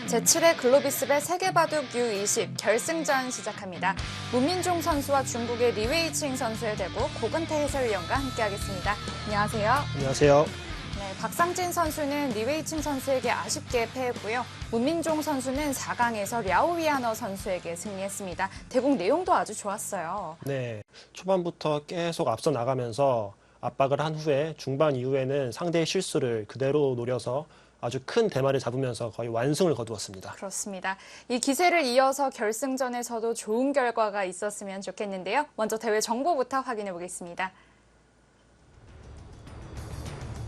제7회 글로비스배 세계바둑 U20 결승전 시작합니다. 문민종 선수와 중국의 리웨이칭 선수의 대국 고근태 해설위원과 함께하겠습니다. 안녕하세요. 안녕하세요. 네, 박상진 선수는 리웨이칭 선수에게 아쉽게 패했고요. 문민종 선수는 4강에서 랴오위아너 선수에게 승리했습니다. 대국 내용도 아주 좋았어요. 네, 초반부터 계속 앞서 나가면서 압박을 한 후에 중반 이후에는 상대의 실수를 그대로 노려서 아주 큰 대마를 잡으면서 거의 완승을 거두었습니다. 그렇습니다. 이 기세를 이어서 결승전에서도 좋은 결과가 있었으면 좋겠는데요. 먼저 대회 정보부터 확인해 보겠습니다.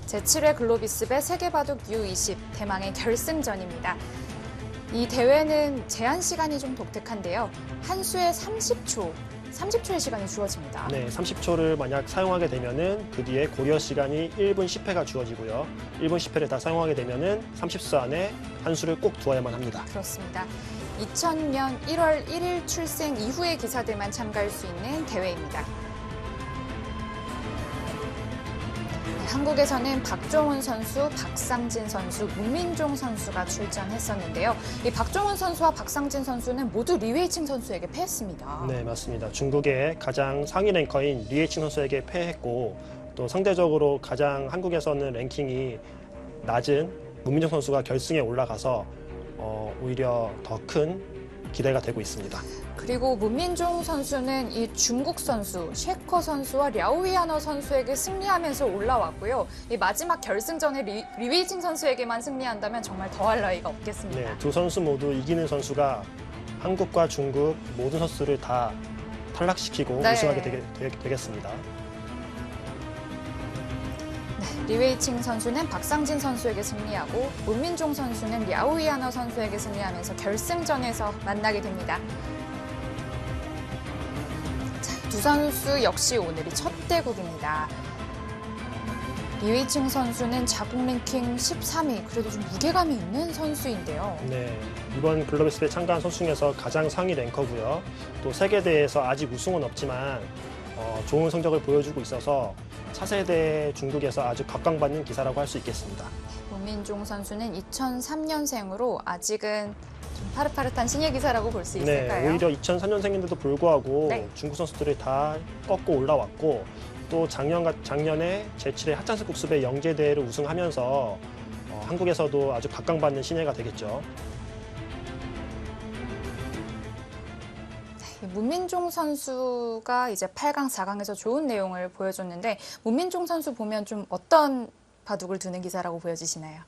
제7회 글로비스배 세계바둑 U20 대망의 결승전입니다. 이 대회는 제한 시간이 좀 독특한데요. 한 수에 30초의 시간이 주어집니다. 네, 30초를 만약 사용하게 되면은 그 뒤에 고려 시간이 1분 10회가 주어지고요. 1분 10회를 다 사용하게 되면은 30수 안에 한 수를 꼭 두어야만 합니다. 그렇습니다. 2000년 1월 1일 출생 이후의 기사들만 참가할 수 있는 대회입니다. 한국에서는 박종훈 선수, 박상진 선수, 문민종 선수가 출전했었는데요. 이 박종훈 선수와 박상진 선수는 모두 리웨이칭 선수에게 패했습니다. 네, 맞습니다. 중국의 가장 상위 랭커인 리웨이칭 선수에게 패했고 또 상대적으로 가장 한국에서는 랭킹이 낮은 문민종 선수가 결승에 올라가서 오히려 더 큰 기대가 되고 있습니다. 그리고 문민종 선수는 이 중국 선수, 셰커 선수와 랴오위아너 선수에게 승리하면서 올라왔고요. 이 마지막 결승전에 리웨이칭 선수에게만 승리한다면 정말 더할 나위가 없겠습니다. 네, 두 선수 모두 이기는 선수가 한국과 중국 모든 선수를 다 탈락시키고 네. 우승하게 되겠습니다. 리웨이칭 선수는 박상진 선수에게 승리하고 문민종 선수는 랴오위아너 선수에게 승리하면서 결승전에서 만나게 됩니다. 자, 두 선수 역시 오늘이 첫 대국입니다. 리웨이칭 선수는 자국 랭킹 13위, 그래도 좀 무게감이 있는 선수인데요. 네, 이번 글로비스에 참가한 선수 중에서 가장 상위 랭커고요. 또 세계대회에서 아직 우승은 없지만 좋은 성적을 보여주고 있어서 차세대 중국에서 아주 각광받는 기사라고 할 수 있겠습니다. 문민종 선수는 2003년생으로 아직은 좀 파릇파릇한 신예 기사라고 볼 수 있을까요? 네, 오히려 2003년생인데도 불구하고 네. 중국 선수들을 다 꺾고 올라왔고 또 작년에 제7회 하찬스 국수배 영재대회를 우승하면서 한국에서도 아주 각광받는 신예가 되겠죠. 문민종 선수가 이제 8강, 4강에서 좋은 내용을 보여줬는데 문민종 선수 보면 좀 어떤 바둑을 두는 기사라고 보여지시나요?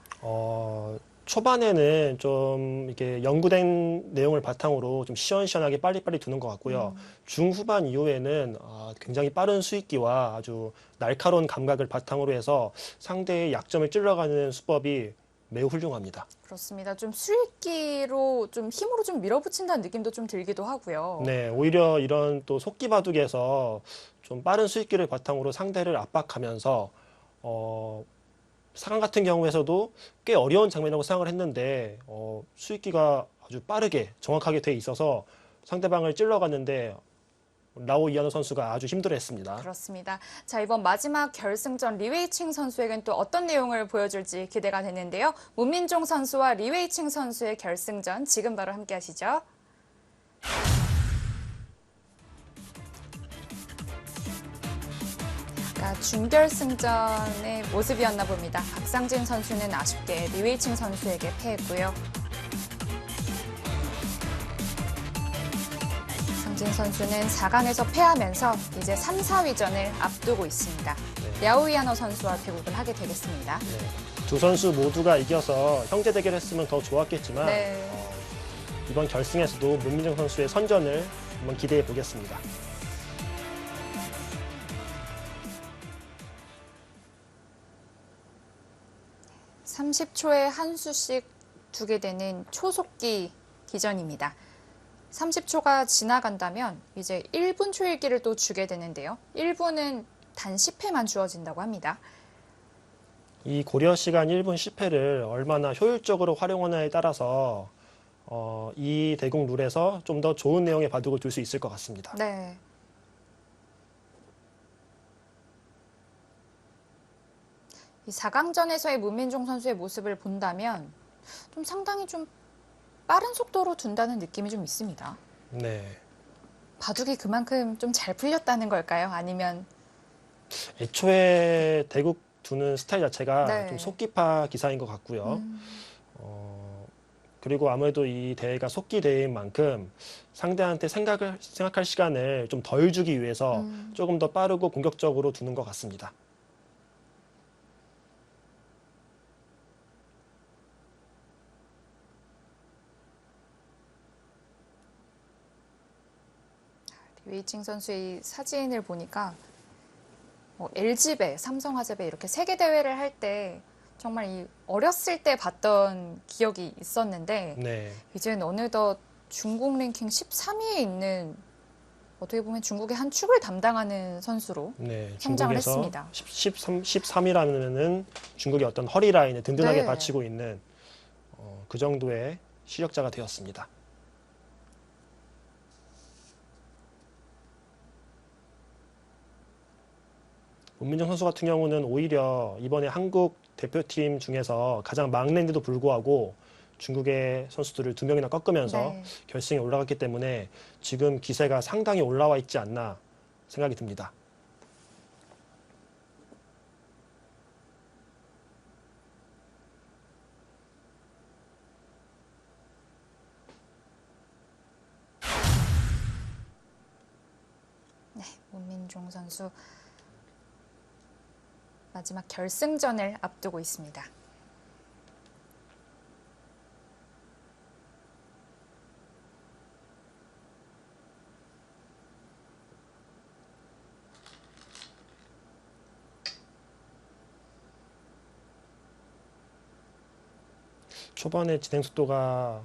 초반에는 좀 이렇게 연구된 내용을 바탕으로 좀 시원시원하게 빨리빨리 두는 것 같고요. 중후반 이후에는 굉장히 빠른 수익기와 아주 날카로운 감각을 바탕으로 해서 상대의 약점을 찔러가는 수법이 매우 훌륭합니다. 그렇습니다. 좀 수익기로 좀 힘으로 좀 밀어붙인다는 느낌도 좀 들기도 하고요. 네, 오히려 이런 또 속기 바둑에서 좀 빠른 수익기를 바탕으로 상대를 압박하면서 4강 같은 경우에서도 꽤 어려운 장면이라고 생각을 했는데 수익기가 아주 빠르게 정확하게 돼 있어서 상대방을 찔러갔는데 랴오위아너 선수가 아주 힘들어했습니다. 그렇습니다. 자, 이번 마지막 결승전 리웨이칭 선수에겐 또 어떤 내용을 보여줄지 기대가 되는데요. 문민종 선수와 리웨이칭 선수의 결승전 지금 바로 함께 하시죠. 준결승전의 모습이었나 봅니다. 박상진 선수는 아쉽게 리웨이칭 선수에게 패했고요. 박상진 선수는 4강에서 패하면서 이제 3, 4위전을 앞두고 있습니다. 랴오위아너 선수와 대국을 하게 되겠습니다. 네, 두 선수 모두가 이겨서 형제 대결했으면 더 좋았겠지만 이번 결승에서도 문민종 선수의 선전을 한번 기대해 보겠습니다. (30초에) 한 수씩 두게 되는 초속기 기전입니다. 30초가 지나간다면 이제 1분 초일기를 또 주게 되는데요. 1분은 단 10회만 주어진다고 합니다. 이 고려 시간 1분 10회를 얼마나 효율적으로 활용하냐에 따라서 이 대국 룰에서 좀 더 좋은 내용의 바둑을 둘 수 있을 것 같습니다. 네. 이 4강전에서의 문민종 선수의 모습을 본다면 좀 상당히 좀 빠른 속도로 둔다는 느낌이 좀 있습니다. 네. 바둑이 그만큼 좀 잘 풀렸다는 걸까요? 아니면 애초에 대국 두는 스타일 자체가 네. 좀 속기파 기사인 것 같고요. 그리고 아무래도 이 대회가 속기 대회인 만큼 상대한테 생각할 시간을 좀 덜 주기 위해서 조금 더 빠르고 공격적으로 두는 것 같습니다. 류이칭 선수의 사진을 보니까 LG배, 삼성화재배 이렇게 세계 대회를 할 때 정말 이 어렸을 때 봤던 기억이 있었는데 네. 이제는 어느덧 중국 랭킹 13위에 있는 어떻게 보면 중국의 한 축을 담당하는 선수로 네, 성장을 중국에서 했습니다. 13이라는 중국의 어떤 허리 라인을 든든하게 네. 받치고 있는 그 정도의 실력자가 되었습니다. 문민정 선수 같은 경우는 오히려 이번에 한국 대표팀 중에서 가장 막내인데도 불구하고 중국의 선수들을 2명이나 꺾으면서 네. 결승에 올라갔기 때문에 지금 기세가 상당히 올라와 있지 않나 생각이 듭니다. 네, 문민종 선수 마지막 결승전을 앞두고 있습니다. 초반에 진행 속도가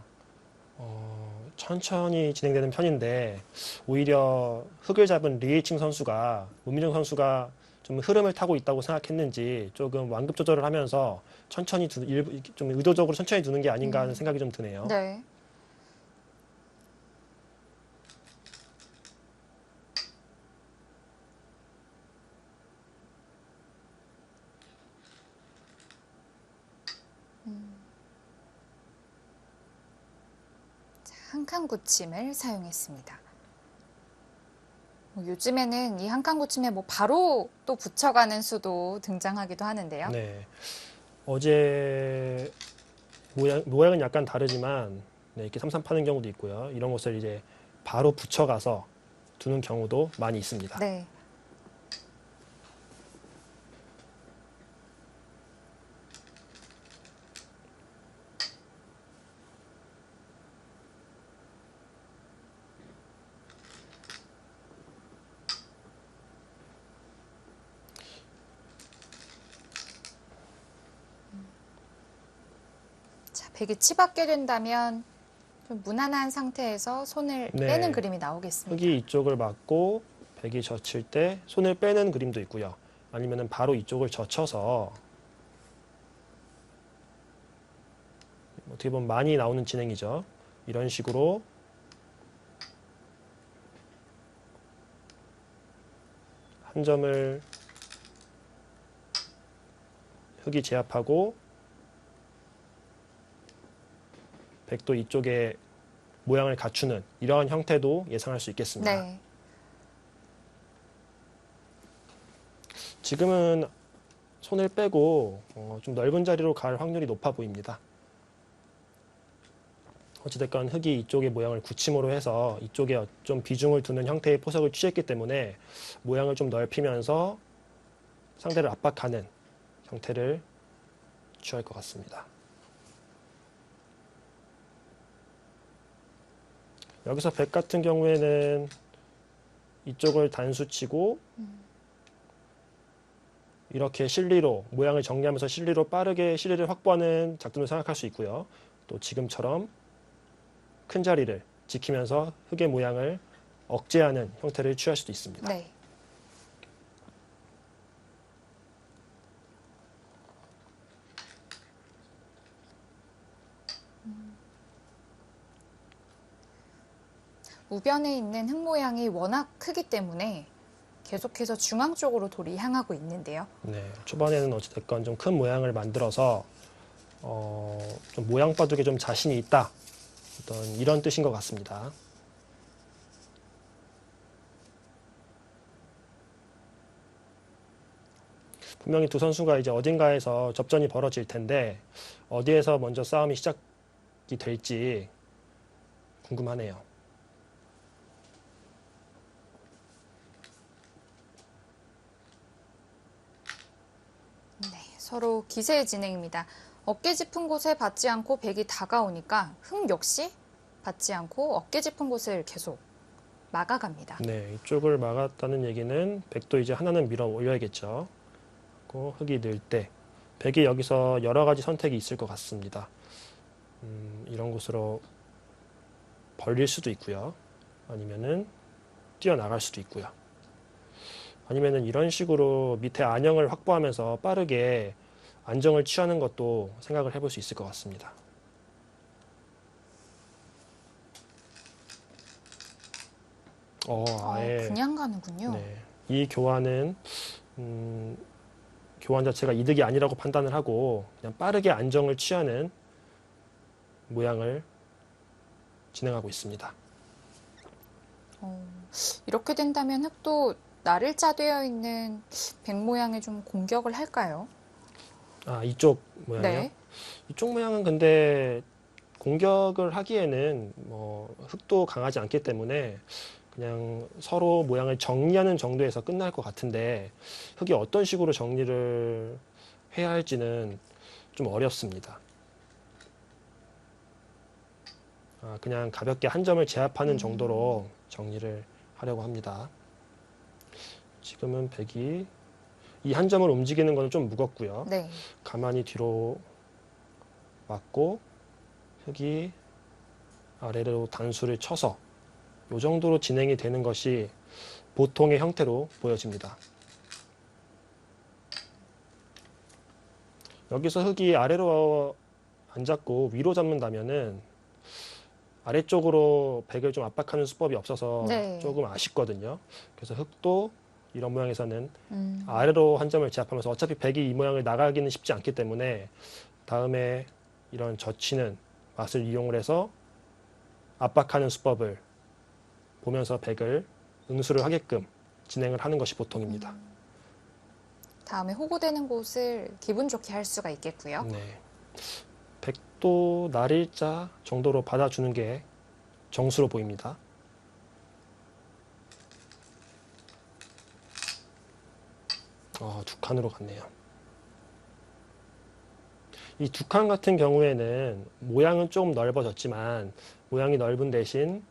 천천히 진행되는 편인데 오히려 흙을 잡은 리에이칭 선수가 문민정 선수가 좀 흐름을 타고 있다고 생각했는지 조금 완급 조절을 하면서 천천히 좀 의도적으로 천천히 두는 게 아닌가 하는 생각이 좀 드네요. 네. 한 칸 굳힘을 사용했습니다. 요즘에는 이 한 칸 굳힘에 바로 또 붙여가는 수도 등장하기도 하는데요. 네. 어제 모양은 약간 다르지만 네, 이렇게 삼삼 파는 경우도 있고요. 이런 것을 이제 바로 붙여가서 두는 경우도 많이 있습니다. 네. 자, 백이 치받게 된다면 좀 무난한 상태에서 손을 네. 빼는 그림이 나오겠습니다. 흙이 이쪽을 맞고 백이 젖힐 때 손을 빼는 그림도 있고요. 아니면은 바로 이쪽을 젖혀서 어떻게 보면 많이 나오는 진행이죠. 이런 식으로 한 점을 흙이 제압하고 백도 이쪽에 모양을 갖추는 이러한 형태도 예상할 수 있겠습니다. 네. 지금은 손을 빼고 좀 넓은 자리로 갈 확률이 높아 보입니다. 어찌됐건 흙이 이쪽의 모양을 굳힘으로 해서 이쪽에 좀 비중을 두는 형태의 포석을 취했기 때문에 모양을 좀 넓히면서 상대를 압박하는 형태를 취할 것 같습니다. 여기서 백 같은 경우에는 이쪽을 단수치고 이렇게 실리로 모양을 정리하면서 실리로 빠르게 실리를 확보하는 작전을 생각할 수 있고요. 또 지금처럼 큰 자리를 지키면서 흙의 모양을 억제하는 형태를 취할 수도 있습니다. 네. 우변에 있는 흙 모양이 워낙 크기 때문에 계속해서 중앙 쪽으로 돌이 향하고 있는데요. 네, 초반에는 어찌됐건 좀 큰 모양을 만들어서 좀 모양 바둑에 좀 자신이 있다 어떤 이런 뜻인 것 같습니다. 분명히 두 선수가 이제 어딘가에서 접전이 벌어질 텐데 어디에서 먼저 싸움이 시작이 될지 궁금하네요. 네, 서로 기세의 진행입니다. 어깨 짚은 곳에 받지 않고 백이 다가오니까 흑 역시 받지 않고 어깨 짚은 곳을 계속 막아갑니다. 네, 이쪽을 막았다는 얘기는 백도 이제 하나는 밀어 올려야겠죠. 흑이 늘 때 백이 여기서 여러 가지 선택이 있을 것 같습니다. 이런 곳으로 벌릴 수도 있고요. 아니면은 뛰어나갈 수도 있고요. 아니면은 이런 식으로 밑에 안형을 확보하면서 빠르게 안정을 취하는 것도 생각을 해볼 수 있을 것 같습니다. 아예 그냥 가는군요. 네, 이 교환은 교환 자체가 이득이 아니라고 판단을 하고 그냥 빠르게 안정을 취하는 모양을 진행하고 있습니다. 이렇게 된다면 흑도 날을 짜되어 있는 백 모양에 좀 공격을 할까요? 이쪽 모양이요? 네. 이쪽 모양은 근데 공격을 하기에는 뭐 흑도 강하지 않기 때문에 그냥 서로 모양을 정리하는 정도에서 끝날 것 같은데 흑이 어떤 식으로 정리를 해야 할지는 좀 어렵습니다. 그냥 가볍게 한 점을 제압하는 정도로 정리를 하려고 합니다. 지금은 백이 이 한 점을 움직이는 건 좀 무겁고요. 네. 가만히 뒤로 맞고 흑이 아래로 단수를 쳐서 이 정도로 진행이 되는 것이 보통의 형태로 보여집니다. 여기서 흑이 아래로 안 잡고 위로 잡는다면은 아래쪽으로 백을 좀 압박하는 수법이 없어서 네. 조금 아쉽거든요. 그래서 흑도 이런 모양에서는 아래로 한 점을 제압하면서 어차피 백이 이 모양을 나가기는 쉽지 않기 때문에 다음에 이런 젖히는 맛을 이용을 해서 압박하는 수법을 보면서 백을 응수를 하게끔 진행을 하는 것이 보통입니다. 다음에 호구되는 곳을 기분 좋게 할 수가 있겠고요. 네. 백도 날일자 정도로 받아주는 게 정수로 보입니다. 두 칸으로 갔네요. 이 두 칸 같은 경우에는 모양은 조금 넓어졌지만 모양이 넓은 대신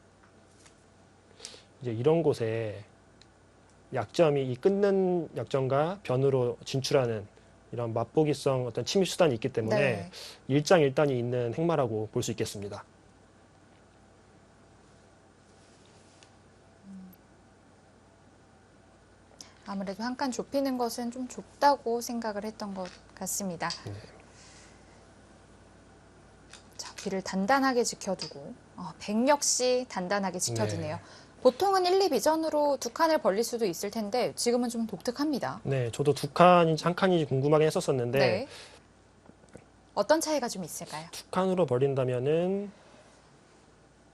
이제 이런 곳에 약점이 이 끊는 약점과 변으로 진출하는 이런 맛보기성 어떤 침입 수단이 있기 때문에 네. 일장일단이 있는 행마라고 볼 수 있겠습니다. 아무래도 한 칸 좁히는 것은 좀 좁다고 생각을 했던 것 같습니다. 네. 자, 귀를 단단하게 지켜두고 백 역시 단단하게 지켜두네요. 네. 보통은 1, 2비전으로 두 칸을 벌릴 수도 있을 텐데 지금은 좀 독특합니다. 네, 저도 두 칸인지 한 칸인지 궁금하긴 했었었는데 네. 어떤 차이가 좀 있을까요? 두 칸으로 벌린다면은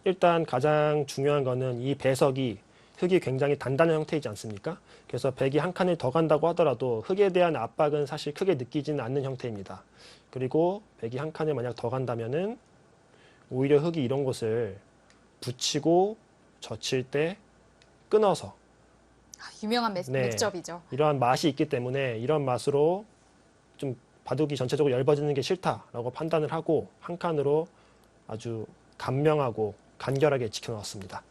일단 가장 중요한 거는 이 배석이 흑이 굉장히 단단한 형태이지 않습니까? 그래서 백이 한 칸을 더 간다고 하더라도 흑에 대한 압박은 사실 크게 느끼지는 않는 형태입니다. 그리고 백이 한 칸을 만약 더 간다면은 오히려 흑이 이런 곳을 붙이고 젖힐 때 끊어서 유명한 네. 맥접이죠. 이러한 맛이 있기 때문에 이런 맛으로 좀 바둑이 전체적으로 얇아지는 게 싫다라고 판단을 하고 한 칸으로 아주 간명하고 간결하게 지켜놨습니다.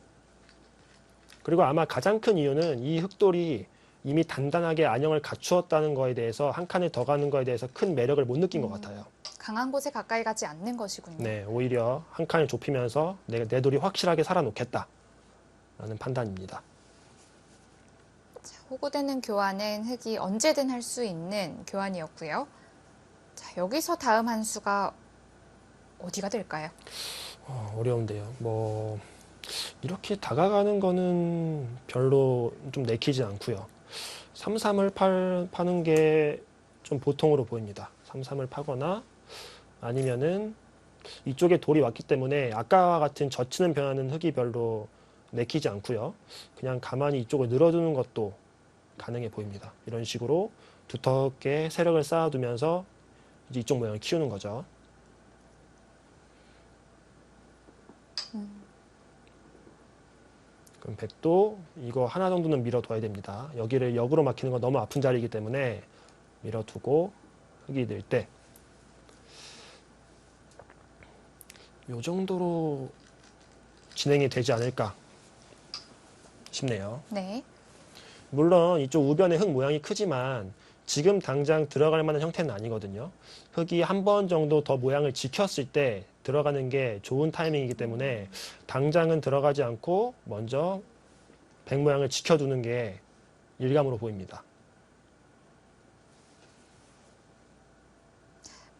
그리고 아마 가장 큰 이유는 이 흑돌이 이미 단단하게 안형을 갖추었다는 거에 대해서 한 칸을 더 가는 거에 대해서 큰 매력을 못 느낀 것 같아요. 강한 곳에 가까이 가지 않는 것이군요. 네, 오히려 한 칸을 좁히면서 내 돌이 확실하게 살아놓겠다라는 판단입니다. 자, 호구되는 교환은 흑이 언제든 할 수 있는 교환이었고요. 자, 여기서 다음 한 수가 어디가 될까요? 어려운데요. 뭐 이렇게 다가가는 거는 별로 좀 내키지 않고요. 3-3을 파는 게 좀 보통으로 보입니다. 3-3을 파거나 아니면은 이쪽에 돌이 왔기 때문에 아까와 같은 젖히는 변화는 흙이 별로 내키지 않고요. 그냥 가만히 이쪽을 늘어두는 것도 가능해 보입니다. 이런 식으로 두텁게 세력을 쌓아두면서 이제 이쪽 모양을 키우는 거죠. 그럼 백도 이거 하나 정도는 밀어둬야 됩니다. 여기를 역으로 막히는 건 너무 아픈 자리이기 때문에 밀어두고 흙이 늘 때 이 정도로 진행이 되지 않을까 싶네요. 네. 물론 이쪽 우변의 흙 모양이 크지만 지금 당장 들어갈 만한 형태는 아니거든요. 흙이 한 번 정도 더 모양을 지켰을 때 들어가는 게 좋은 타이밍이기 때문에 당장은 들어가지 않고 먼저 백 모양을 지켜두는 게 일감으로 보입니다.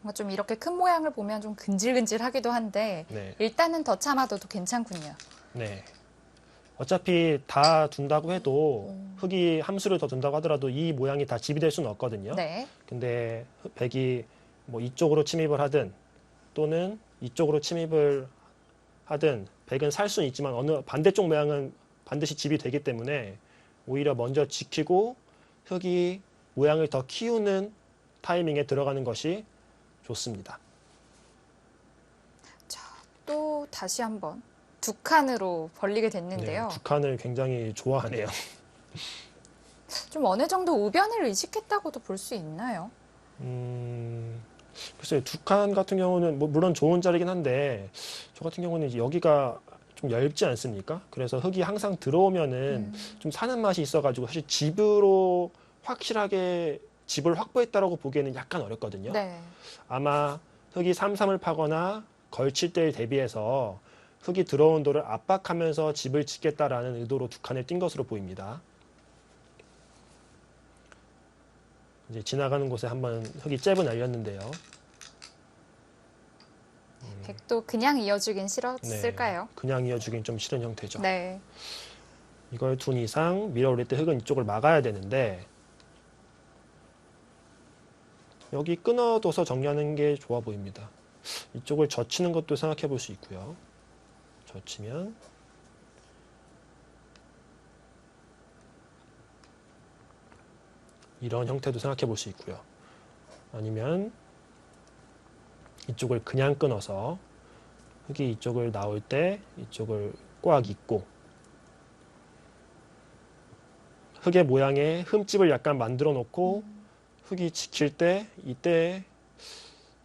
뭔가 좀 이렇게 큰 모양을 보면 좀 근질근질하기도 한데 네. 일단은 더 참아둬도 괜찮군요. 네. 어차피 다 둔다고 해도 흙이 함수를 더 둔다고 하더라도 이 모양이 다 집이 될 수는 없거든요. 네. 근데 백이 뭐 이쪽으로 침입을 하든 또는 이쪽으로 침입을 하든 백은 살 수는 있지만 어느 반대쪽 모양은 반드시 집이 되기 때문에 오히려 먼저 지키고 흙이 모양을 더 키우는 타이밍에 들어가는 것이 좋습니다. 자, 또 다시 한번 두 칸으로 벌리게 됐는데요. 네, 두 칸을 굉장히 좋아하네요. 좀 어느 정도 우변을 의식했다고도 볼 수 있나요? 글쎄요, 두 칸 같은 경우는 뭐 물론 좋은 자리긴 한데 저 같은 경우는 이제 여기가 좀 얇지 않습니까? 그래서 흙이 항상 들어오면은 좀 사는 맛이 있어가지고 사실 집으로 확실하게 집을 확보했다라고 보기에는 약간 어렵거든요. 네. 아마 흙이 삼삼을 파거나 걸칠 때에 대비해서 흙이 들어온 돌을 압박하면서 집을 짓겠다라는 의도로 두 칸을 띈 것으로 보입니다. 이제 지나가는 곳에 한번 흙이 잽을 날렸는데요. 백도 그냥 이어주긴 싫었을까요? 그냥 이어주긴 좀 싫은 형태죠. 네. 이걸 둔 이상 밀어 올릴 때 흙은 이쪽을 막아야 되는데 여기 끊어둬서 정리하는 게 좋아 보입니다. 이쪽을 젖히는 것도 생각해 볼 수 있고요. 젖히면 이런 형태도 생각해 볼 수 있고요. 아니면 이쪽을 그냥 끊어서 흙이 이쪽을 나올 때 이쪽을 꽉 잇고 흙의 모양에 흠집을 약간 만들어 놓고 흙이 지킬 때 이때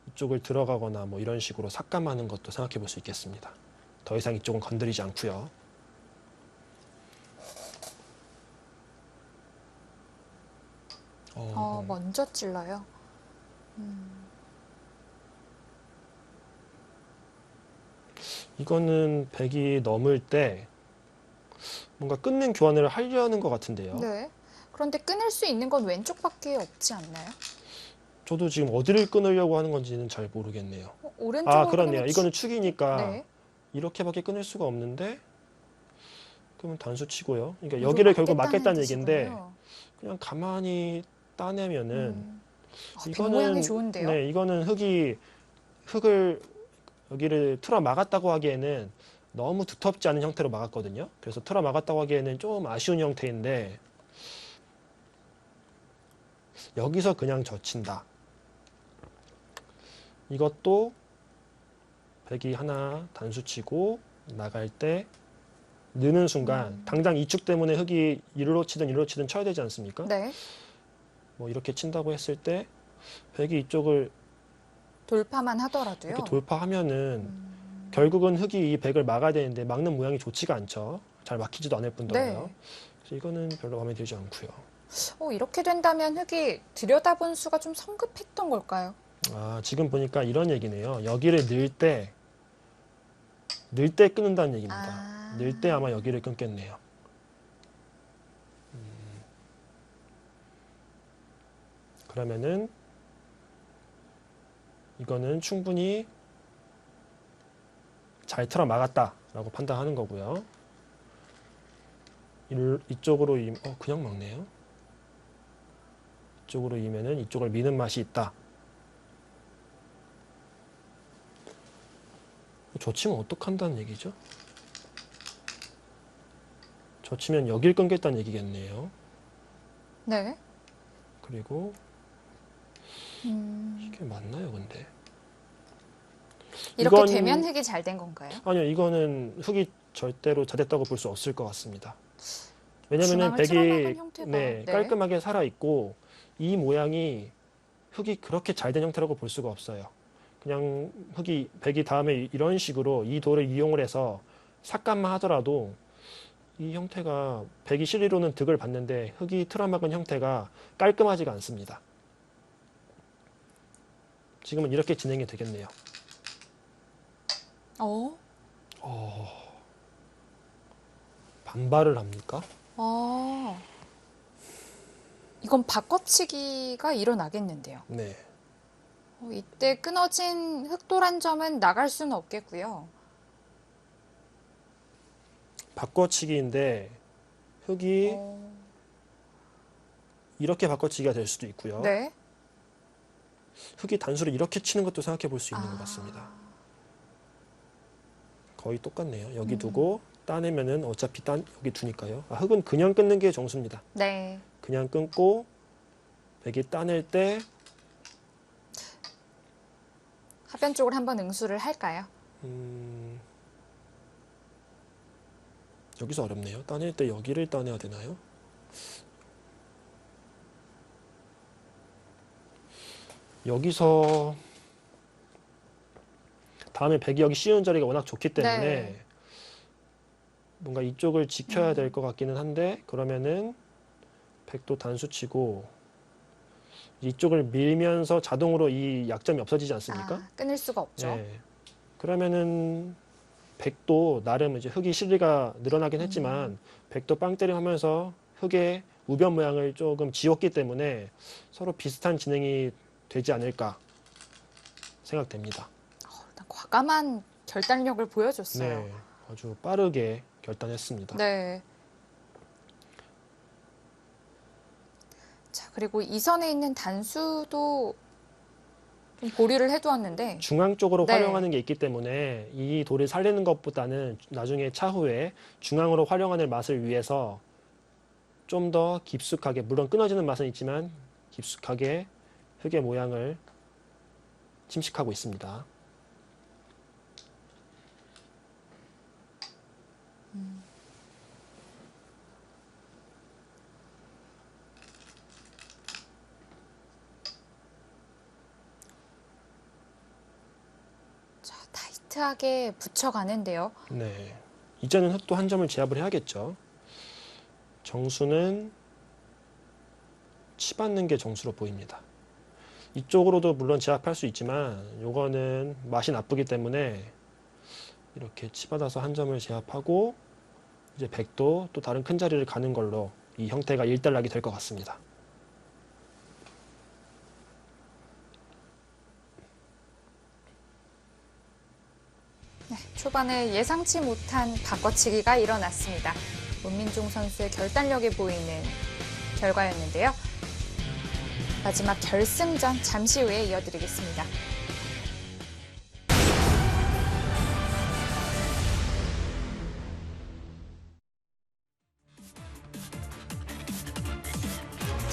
이쪽을 들어가거나 뭐 이런 식으로 삭감하는 것도 생각해 볼 수 있겠습니다. 더 이상 이쪽은 건드리지 않고요. 먼저 찔러요. 이거는 100이 넘을 때 뭔가 끊는 교환을 하려는 것 같은데요. 네. 그런데 끊을 수 있는 건 왼쪽밖에 없지 않나요? 저도 지금 어디를 끊으려고 하는 건지는 잘 모르겠네요. 오른쪽으로 그렇네요. 끊으면 이거는 축이니까 네. 이렇게밖에 끊을 수가 없는데 그러면 단수 치고요. 그러니까 여기를 결국 막겠다는 얘기인데 그냥 가만히 따내면은 백 모양이 좋은데요? 네, 이거는 흙을 여기를 틀어 막았다고 하기에는 너무 두텁지 않은 형태로 막았거든요. 그래서 틀어 막았다고 하기에는 좀 아쉬운 형태인데 여기서 그냥 젖힌다. 이것도 백이 하나 단수 치고 나갈 때 느는 순간 당장 이 축 때문에 흙이 이리로 치든 쳐야 되지 않습니까? 네. 뭐 이렇게 친다고 했을 때 백이 이쪽을 돌파만 하더라도요. 이렇게 돌파하면은 결국은 흙이 이 백을 막아야 되는데 막는 모양이 좋지가 않죠. 잘 막히지도 않을 뿐더러요. 네. 그래서 이거는 별로 마음에 들지 않고요. 이렇게 된다면 흙이 들여다본 수가 좀 성급했던 걸까요? 지금 보니까 이런 얘기네요. 여기를 늘 때 끊는다는 얘기입니다. 늘 때 아마 여기를 끊겠네요. 그러면은 이거는 충분히 잘 틀어 막았다라고 판단하는 거고요. 이쪽으로 그냥 막네요. 이쪽으로 이면은 이쪽을 미는 맛이 있다. 젖히면 어떡한다는 얘기죠? 젖히면 여길 끊겠다는 얘기겠네요. 네. 그리고 이게 맞나요, 근데? 이렇게 이건- 되면 흙이 잘 된 건가요? 아니요, 이거는 흙이 절대로 잘됐다고 볼 수 없을 것 같습니다. 왜냐면은 중앙을 틀어막은 백이 형태가. 네, 네. 깔끔하게 살아 있고 이 모양이 흙이 그렇게 잘 된 형태라고 볼 수가 없어요. 그냥 백이 다음에 이런 식으로 이 돌을 이용을 해서 삭감만 하더라도 이 형태가 백이 실리로는 득을 봤는데 흙이 틀어막은 형태가 깔끔하지가 않습니다. 지금은 이렇게 진행이 되겠네요. 어? 반발을 합니까? 아. 이건 바꿔치기가 일어나겠는데요. 네. 이때 끊어진 흙돌 한 점은 나갈 수는 없겠고요. 바꿔치기인데 흙이 어, 이렇게 바꿔치기가 될 수도 있고요. 네. 흙이 단수를 이렇게 치는 것도 생각해 볼 수 있는 것 아. 같습니다. 거의 똑같네요. 여기 두고 따내면은 어차피 여기 두니까요. 흙은 그냥 끊는 게 정수입니다. 네. 그냥 끊고 백이 따낼 때 하변 쪽을 한번 응수를 할까요? 여기서 어렵네요. 따낼 때 여기를 따내야 되나요? 여기서 다음에 백이 여기 씌우는 자리가 워낙 좋기 때문에 네. 뭔가 이쪽을 지켜야 될 것 같기는 한데 그러면은 백도 단수 치고 이쪽을 밀면서 자동으로 이 약점이 없어지지 않습니까? 아, 끊을 수가 없죠. 네. 그러면은 백도 나름 이제 흙이 실리가 늘어나긴 했지만 백도 빵때림 하면서 흙의 우변 모양을 조금 지웠기 때문에 서로 비슷한 진행이 되지 않을까 생각됩니다. 일단 과감한 결단력을 보여줬어요. 네. 아주 빠르게 결단했습니다. 네. 자, 그리고 이 선에 있는 단수도 좀 보류를 해두었는데, 중앙 쪽으로 네. 활용하는 게 있기 때문에 이 돌을 살리는 것보다는 나중에 차후에 중앙으로 활용하는 맛을 위해서 좀 더 깊숙하게, 물론 끊어지는 맛은 있지만 깊숙하게 흙의 모양을 침식하고 있습니다. 자, 타이트하게 붙여가는데요. 네. 이제는 흙도 한 점을 제압을 해야겠죠. 정수는 치받는 게 정수로 보입니다. 이쪽으로도 물론 제압할 수 있지만 요거는 맛이 나쁘기 때문에 이렇게 치받아서 한 점을 제압하고 이제 백도 또 다른 큰 자리를 가는 걸로 이 형태가 일단락이 될 것 같습니다. 네, 초반에 예상치 못한 바꿔치기가 일어났습니다. 문민종 선수의 결단력이 보이는 결과였는데요. 마지막 결승전 잠시 후에 이어드리겠습니다.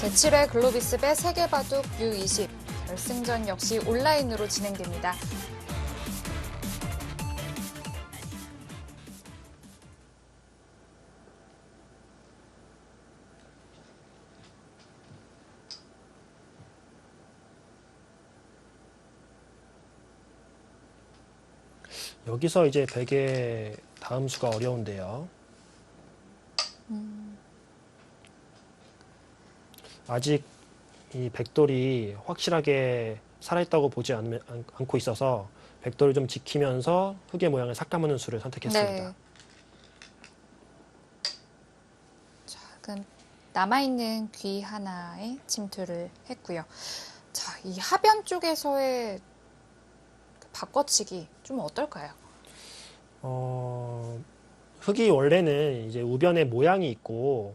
제7회 글로비스배 세계바둑 U20 결승전 역시 온라인으로 진행됩니다. 여기서 이제 백의 다음 수가 어려운데요. 아직 이 백돌이 확실하게 살아있다고 보지 않고 있어서 백돌을 좀 지키면서 흙의 모양을 삭감하는 수를 선택했습니다. 네. 자, 그럼 남아있는 귀 하나에 침투를 했고요. 자, 이 하변 쪽에서의 바꿔치기 좀 어떨까요? 흙이 원래는 이제 우변에 모양이 있고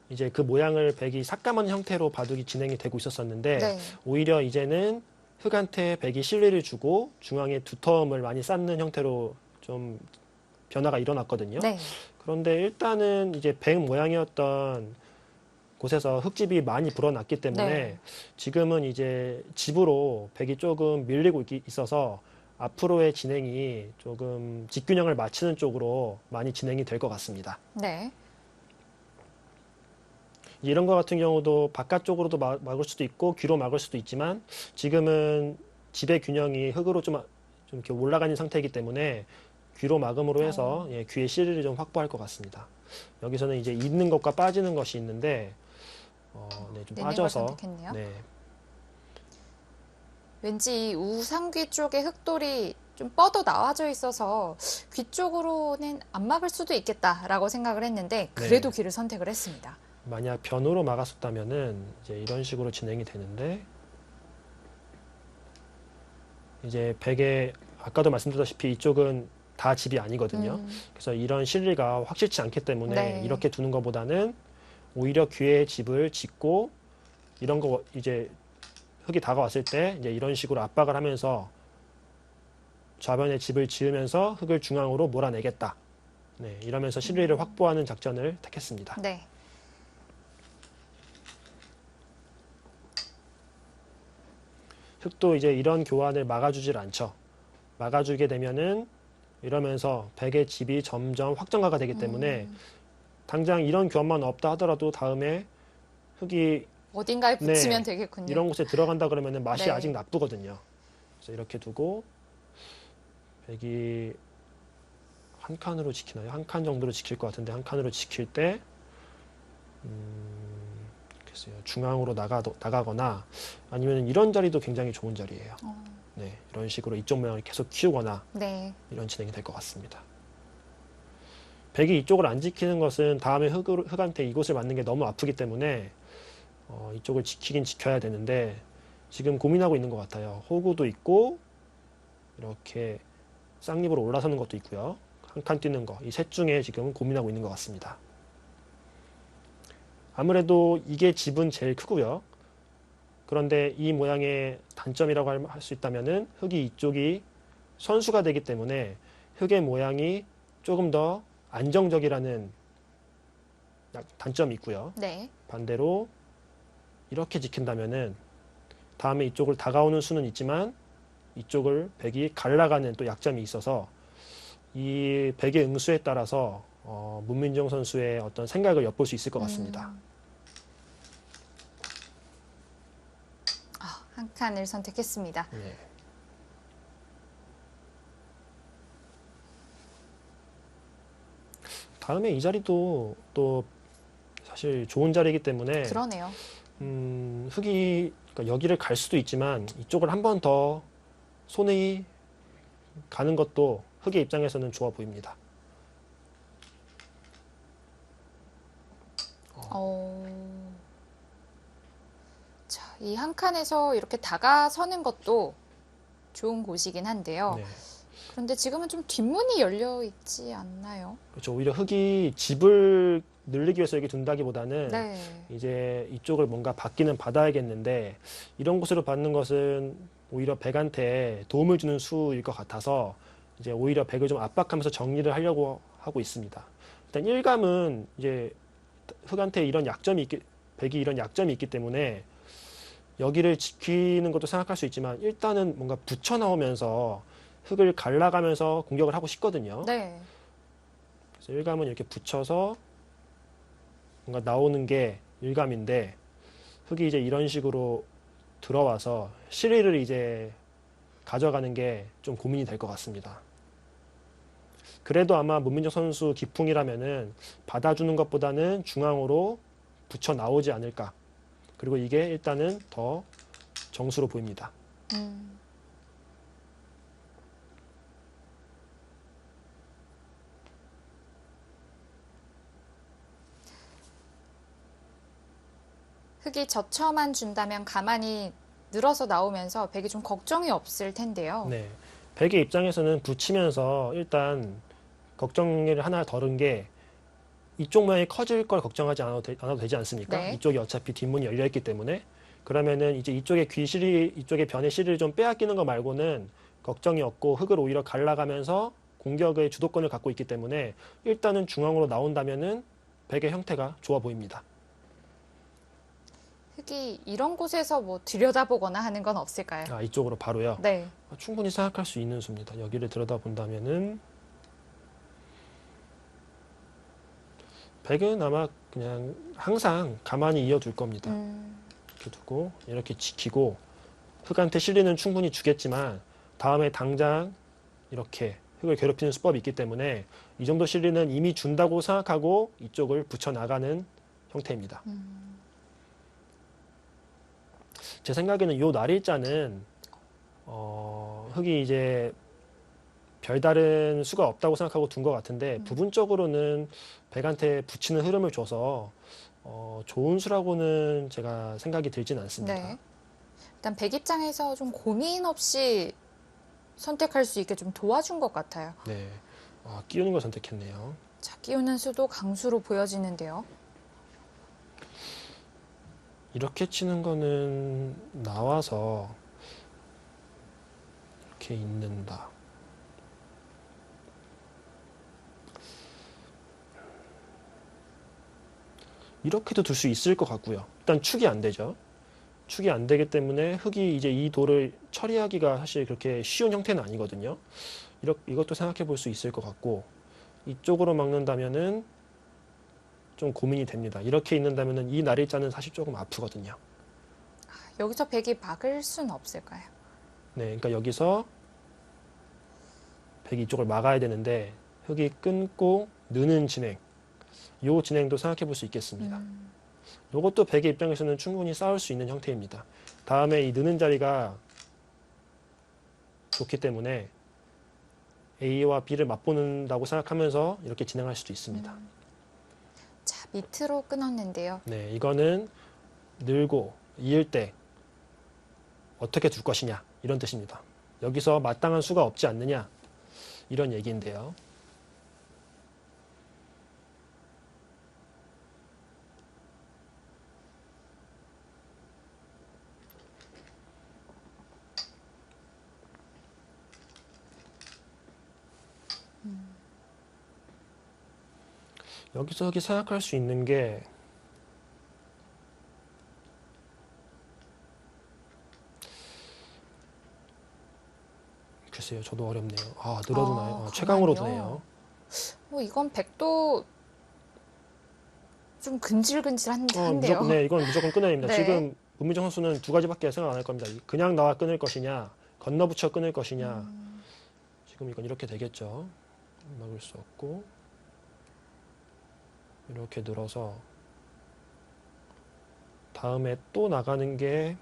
이제 그 모양을 백이 삭감한 형태로 바둑이 진행이 되고 있었었는데 네. 오히려 이제는 흙한테 백이 실리를 주고 중앙에 두텀을 많이 쌓는 형태로 좀 변화가 일어났거든요. 네. 그런데 일단은 이제 백 모양이었던 곳에서 흙집이 많이 불어났기 때문에 네. 지금은 이제 집으로 백이 조금 밀리고 있어서 앞으로의 진행이 조금 직균형을 맞추는 쪽으로 많이 진행이 될 것 같습니다. 네. 이런 거 같은 경우도 바깥쪽으로도 막을 수도 있고 귀로 막을 수도 있지만 지금은 집의 균형이 흙으로 좀 이렇게 올라가는 상태이기 때문에 귀로 막음으로 해서 예, 귀의 실리를 좀 확보할 것 같습니다. 여기서는 이제 있는 것과 빠지는 것이 있는데 네, 좀 내는 걸 빠져서 선택했네요. 네, 왠지 이 우상귀 쪽에 흙돌이 좀 뻗어 나와져 있어서 귀 쪽으로는 안 막을 수도 있겠다라고 생각을 했는데 그래도 네. 귀를 선택을 했습니다. 만약 변으로 막았었다면은 이제 이런 식으로 진행이 되는데 이제 백에 아까도 말씀드렸다시피 이쪽은 다 집이 아니거든요. 그래서 이런 실리가 확실치 않기 때문에 네. 이렇게 두는 것보다는 오히려 귀에 집을 짓고 이런 거 이제 흙이 다가왔을 때 이제 이런 식으로 압박을 하면서 좌변에 집을 지으면서 흙을 중앙으로 몰아내겠다. 네, 이러면서 실리를 확보하는 작전을 택했습니다. 네. 흙도 이제 이런 교환을 막아주질 않죠. 막아주게 되면은 이러면서 백의 집이 점점 확정화가 되기 때문에 당장 이런 교환만 없다 하더라도 다음에 흙이 어딘가에 네, 붙이면 되겠군요. 이런 곳에 들어간다 그러면은 맛이 네. 아직 나쁘거든요. 그래서 이렇게 두고 백이 한 칸으로 지키나요? 한 칸 정도로 지킬 것 같은데 한 칸으로 지킬 때 글쎄요, 중앙으로 나가거나 아니면 이런 자리도 굉장히 좋은 자리예요. 네, 이런 식으로 이쪽 모양을 계속 키우거나 네. 이런 진행이 될 것 같습니다. 백이 이쪽을 안 지키는 것은 다음에 흙한테 이곳을 맞는 게 너무 아프기 때문에 이쪽을 지키긴 지켜야 되는데 지금 고민하고 있는 것 같아요. 호구도 있고 이렇게 쌍립으로 올라서는 것도 있고요. 한 칸 뛰는 거, 이 셋 중에 지금 고민하고 있는 것 같습니다. 아무래도 이게 집은 제일 크고요. 그런데 이 모양의 단점이라고 할 수 있다면은 흙이 이쪽이 선수가 되기 때문에 흙의 모양이 조금 더 안정적이라는 단점이 있고요. 네. 반대로 이렇게 지킨다면은 다음에 이쪽을 다가오는 수는 있지만 이쪽을 백이 갈라가는 또 약점이 있어서 이 백의 응수에 따라서 문민정 선수의 어떤 생각을 엿볼 수 있을 것 같습니다. 한 칸을 선택했습니다. 네. 다음에 이 자리도 또 사실 좋은 자리이기 때문에 그러네요. 흙이 그러니까 여기를 갈 수도 있지만 이쪽을 한 번 더 손이 가는 것도 흙의 입장에서는 좋아 보입니다. 자, 이 한 칸에서 이렇게 다가서는 것도 좋은 곳이긴 한데요. 네. 그런데 지금은 좀 뒷문이 열려 있지 않나요? 그렇죠. 오히려 흙이 집을 늘리기 위해서 여기 둔다기보다는 네. 이제 이쪽을 뭔가 받기는 받아야겠는데 이런 곳으로 받는 것은 오히려 백한테 도움을 주는 수일 것 같아서 이제 오히려 백을 좀 압박하면서 정리를 하려고 하고 있습니다. 일단 일감은 이제 흙한테 백이 이런 약점이 있기 때문에 여기를 지키는 것도 생각할 수 있지만 일단은 뭔가 붙여 나오면서 흙을 갈라가면서 공격을 하고 싶거든요. 네. 그래서 일감은 이렇게 붙여서 뭔가 나오는 게 일감인데 흙이 이제 이런 식으로 들어와서 실리를 이제 가져가는 게 좀 고민이 될 것 같습니다. 그래도 아마 문민정 선수 기풍이라면은 받아주는 것보다는 중앙으로 붙여 나오지 않을까. 그리고 이게 일단은 더 정수로 보입니다. 흙이 젖혀만 준다면 가만히 늘어서 나오면서 백이 좀 걱정이 없을 텐데요. 네. 백의 입장에서는 붙이면서 일단 걱정을 하나 덜은 게 이쪽 모양이 커질 걸 걱정하지 않아도 되지 않습니까? 네. 이쪽이 어차피 뒷문이 열려 있기 때문에 그러면은 이제 이쪽에 이쪽에 변의 실을 좀 빼앗기는 거 말고는 걱정이 없고 흙을 오히려 갈라가면서 공격의 주도권을 갖고 있기 때문에 일단은 중앙으로 나온다면은 백의 형태가 좋아 보입니다. 흑이 이런 곳에서 뭐 들여다보거나 하는 건 없을까요? 아, 이쪽으로 바로요. 네. 충분히 생각할 수 있는 수입니다. 여기를 들여다본다면은 백은 아마 그냥 항상 가만히 이어둘 겁니다. 이렇게 두고 이렇게 지키고 흑한테 실리는 충분히 주겠지만 다음에 당장 이렇게 흑을 괴롭히는 수법이 있기 때문에 이 정도 실리는 이미 준다고 생각하고 이쪽을 붙여나가는 형태입니다. 제 생각에는 요 날일자는 흑이 이제 별다른 수가 없다고 생각하고 둔 것 같은데 부분적으로는 백한테 붙이는 흐름을 줘서 좋은 수라고는 제가 생각이 들진 않습니다. 네. 일단 백 입장에서 좀 고민 없이 선택할 수 있게 좀 도와준 것 같아요. 네, 끼우는 걸 선택했네요. 자, 끼우는 수도 강수로 보여지는데요. 이렇게 치는 거는 나와서 이렇게 있는다. 이렇게도 둘 수 있을 것 같고요. 일단 축이 안 되죠. 축이 안 되기 때문에 흑이 이제 이 돌을 처리하기가 사실 그렇게 쉬운 형태는 아니거든요. 이것도 생각해 볼 수 있을 것 같고 이쪽으로 막는다면은 좀 고민이 됩니다. 이렇게 있는다면은 이 날일자는 사실 조금 아프거든요. 여기서 백이 막을 수는 없을까요? 네, 그러니까 여기서 백이 이쪽을 막아야 되는데 흑이 끊고 느는 진행, 요 진행도 생각해 볼 수 있겠습니다. 이것도 백의 입장에서는 충분히 싸울 수 있는 형태입니다. 다음에 이 느는 자리가 좋기 때문에 A와 B를 맛보는다고 생각하면서 이렇게 진행할 수도 있습니다. 자, 밑으로 끊었는데요. 네, 이거는 늘고 이을 때 어떻게 둘 것이냐 이런 뜻입니다. 여기서 마땅한 수가 없지 않느냐 이런 얘기인데요. 여기서 여기 생각할 수 있는 게 글쎄요, 저도 어렵네요. 늘어두나요? 최강으로 가만히요. 두네요. 이건 백도 좀 근질근질한데요. 이건 무조건 끊어야 됩니다. 네. 지금 문민정 선수는 두 가지밖에 생각 안 할 겁니다. 그냥 나와 끊을 것이냐, 건너붙여 끊을 것이냐. 지금 이건 이렇게 되겠죠. 막을 수 없고 이렇게 늘어서 다음에 또 나가는 게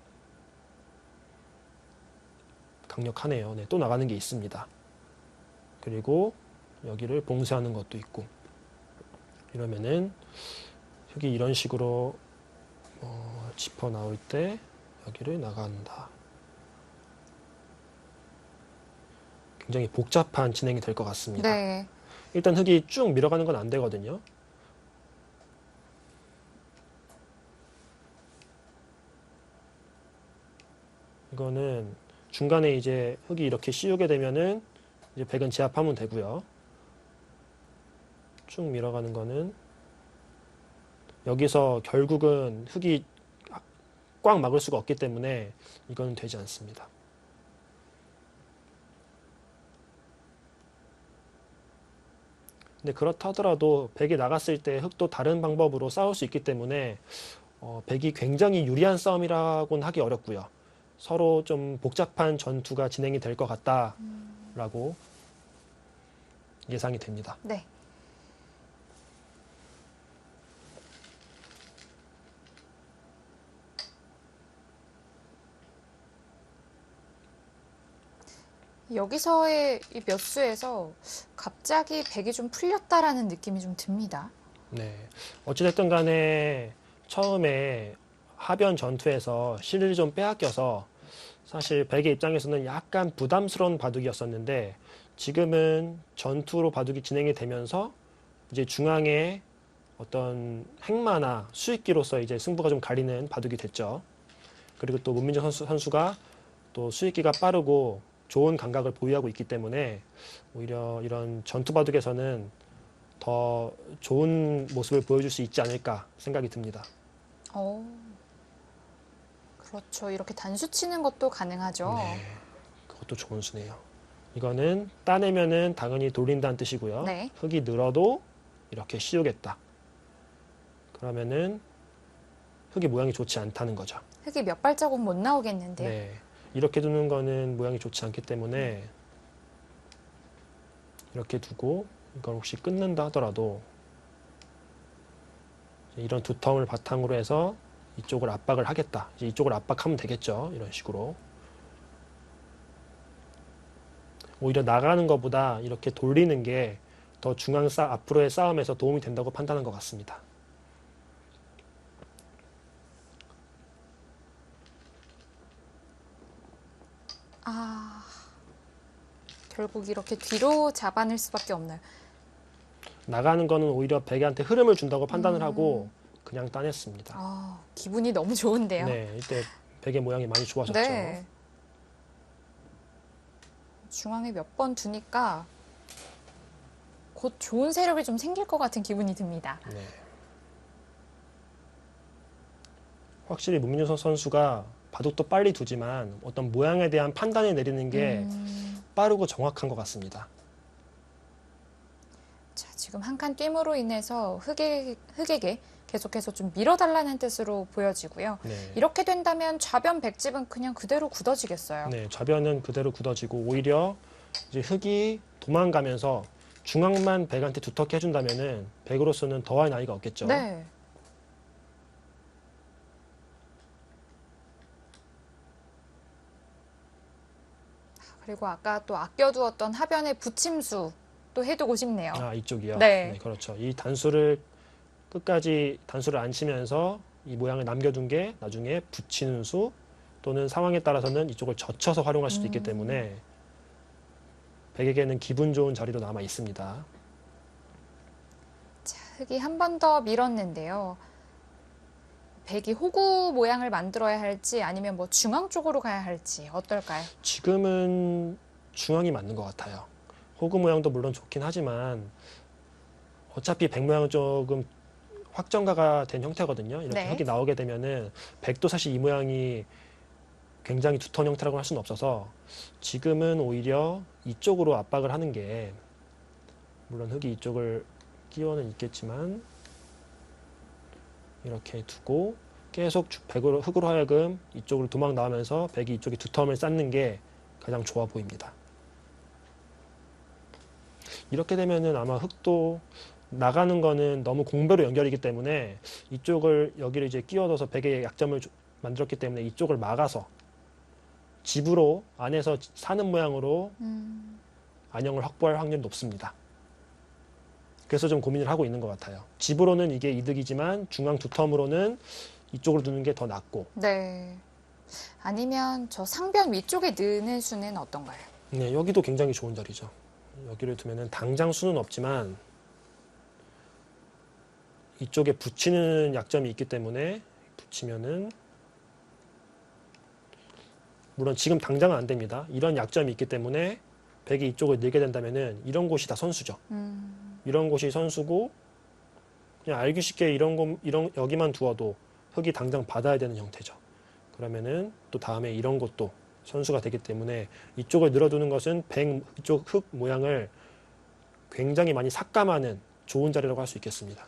강력하네요. 네, 또 나가는 게 있습니다. 그리고 여기를 봉쇄하는 것도 있고 이러면은 흑이 이런 식으로 짚어 나올 때 여기를 나간다. 굉장히 복잡한 진행이 될 것 같습니다. 네. 일단 흑이 쭉 밀어가는 건 안 되거든요. 이거는 중간에 이제 흑이 이렇게 씌우게 되면은 이제 백은 제압하면 되고요. 쭉 밀어가는 거는 여기서 결국은 흑이 꽉 막을 수가 없기 때문에 이거는 되지 않습니다. 근데 그렇다 하더라도 백이 나갔을 때 흑도 다른 방법으로 싸울 수 있기 때문에 백이 굉장히 유리한 싸움이라고는 하기 어렵고요. 서로 좀 복잡한 전투가 진행이 될 것 같다라고 예상이 됩니다. 네. 여기서의 이 몇 수에서 갑자기 백이 좀 풀렸다라는 느낌이 좀 듭니다. 네. 어찌됐든 간에 처음에 하변 전투에서 실을 좀 빼앗겨서 사실 백의 입장에서는 약간 부담스러운 바둑이었었는데 지금은 전투로 바둑이 진행이 되면서 이제 중앙에 어떤 행마나 수익기로서 이제 승부가 좀 가리는 바둑이 됐죠. 그리고 또 문민정 선수가 또 수익기가 빠르고 좋은 감각을 보유하고 있기 때문에 오히려 이런 전투 바둑에서는 더 좋은 모습을 보여줄 수 있지 않을까 생각이 듭니다. 그렇죠. 이렇게 단수 치는 것도 가능하죠. 네, 그것도 좋은 수네요. 이거는 따내면은 당연히 돌린다는 뜻이고요. 네. 흙이 늘어도 이렇게 씌우겠다. 그러면은 흙의 모양이 좋지 않다는 거죠. 흙이 몇 발자국 못 나오겠는데요. 네, 이렇게 두는 거는 모양이 좋지 않기 때문에 이렇게 두고 이걸 혹시 끊는다 하더라도 이런 두텀을 바탕으로 해서 이쪽을 압박을 하겠다. 이제 이쪽을 압박하면 되겠죠. 이런 식으로. 오히려 나가는 것보다 이렇게 돌리는 게 더 앞으로의 싸움에서 도움이 된다고 판단한 것 같습니다. 결국 이렇게 뒤로 잡아낼 수밖에 없나요? 나가는 거는 오히려 백이한테 흐름을 준다고 판단을 하고 그냥 따냈습니다. 기분이 너무 좋은데요. 네, 이때 백의 모양이 많이 좋아졌죠. 네. 중앙에 몇 번 두니까 곧 좋은 세력이 좀 생길 것 같은 기분이 듭니다. 네. 확실히 문민준 선수가 바둑도 빨리 두지만 어떤 모양에 대한 판단을 내리는 게 빠르고 정확한 것 같습니다. 자, 지금 한 칸 뜀으로 인해서 흑에게 계속해서 좀 밀어달라는 뜻으로 보여지고요. 네. 이렇게 된다면 좌변 백집은 그냥 그대로 굳어지겠어요. 네, 좌변은 그대로 굳어지고 오히려 이제 흑이 도망가면서 중앙만 백한테 두텁게 해준다면은 백으로서는 더할 나위가 없겠죠. 네. 그리고 아까 또 아껴두었던 하변의 붙임수 또 해두고 싶네요. 아, 이쪽이요? 네. 그렇죠. 이 단수를 끝까지 단수를 안 치면서 이 모양을 남겨둔 게 나중에 붙이는 수 또는 상황에 따라서는 이쪽을 젖혀서 활용할 수도 있기 때문에 백에게는 기분 좋은 자리로 남아 있습니다. 자, 흑이 한 번 더 밀었는데요. 백이 호구 모양을 만들어야 할지 아니면 뭐 중앙 쪽으로 가야 할지 어떨까요? 지금은 중앙이 맞는 것 같아요. 호구 모양도 물론 좋긴 하지만 어차피 백 모양은 조금 확정가가 된 형태거든요. 이렇게 네. 흙이 나오게 되면은 백도 사실 이 모양이 굉장히 두터운 형태라고 할 수는 없어서 지금은 오히려 이쪽으로 압박을 하는 게 물론 흙이 이쪽을 끼워는 있겠지만 이렇게 두고 계속 흙으로 하여금 이쪽으로 도망 나오면서 백이 이쪽에 두텀을 쌓는 게 가장 좋아 보입니다. 이렇게 되면은 아마 흙도 나가는 거는 너무 공배로 연결이기 때문에 이쪽을 여기를 이제 끼워둬서 백의 약점을 만들었기 때문에 이쪽을 막아서 집으로 안에서 사는 모양으로 안형을 확보할 확률이 높습니다. 그래서 좀 고민을 하고 있는 것 같아요. 집으로는 이게 이득이지만 중앙 두텀으로는 이쪽으로 두는 게 더 낫고. 네. 아니면 저 상변 위쪽에 넣는 수는 어떤가요? 네, 여기도 굉장히 좋은 자리죠. 여기를 두면은 당장 수는 없지만 이쪽에 붙이는 약점이 있기 때문에 붙이면은 물론 지금 당장은 안 됩니다. 이런 약점이 있기 때문에 백이 이쪽을 늘게 된다면은 이런 곳이 다 선수죠. 이런 곳이 선수고 그냥 알기 쉽게 여기만 두어도 흙이 당장 받아야 되는 형태죠. 그러면은 또 다음에 이런 곳도 선수가 되기 때문에 이쪽을 늘어두는 것은 이쪽 흙 모양을 굉장히 많이 삭감하는 좋은 자리라고 할 수 있겠습니다.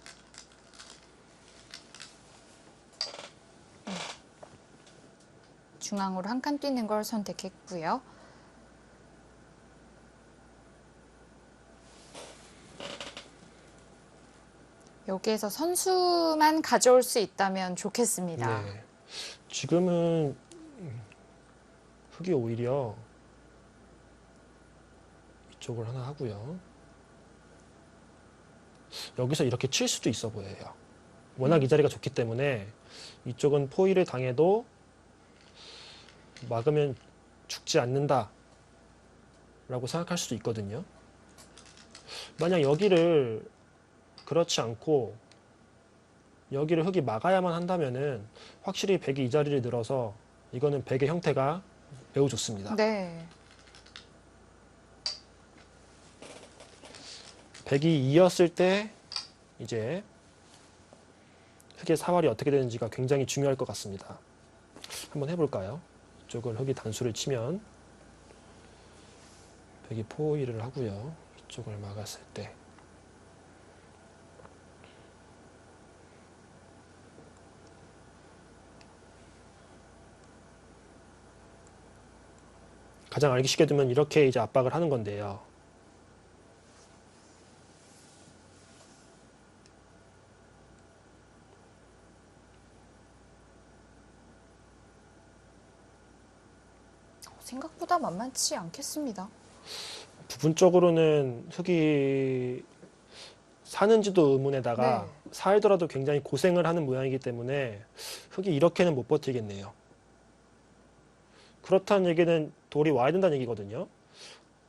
중앙으로 한 칸 뛰는 걸 선택했고요. 여기에서 선수만 가져올 수 있다면 좋겠습니다. 네. 지금은 흙이 오히려 이쪽을 하나 하고요. 여기서 이렇게 칠 수도 있어 보여요. 워낙 이 자리가 좋기 때문에 이쪽은 포위를 당해도 막으면 죽지 않는다 라고 생각할 수도 있거든요. 만약 여기를 그렇지 않고 여기를 흙이 막아야만 한다면은 확실히 백이 이 자리를 늘어서 이거는 백의 형태가 매우 좋습니다. 네. 백이 이었을 때 이제 흑의 사활이 어떻게 되는지가 굉장히 중요할 것 같습니다. 한번 해볼까요? 이쪽을 흑이 단수를 치면 백이 포위를 하고요. 이쪽을 막았을 때 가장 알기 쉽게 두면 이렇게 이제 압박을 하는 건데요. 생각보다 만만치 않겠습니다. 부분적으로는 흑이 사는지도 의문에다가 네. 살더라도 굉장히 고생을 하는 모양이기 때문에 흑이 이렇게는 못 버티겠네요. 그렇다는 얘기는 돌이 와야 된다는 얘기거든요.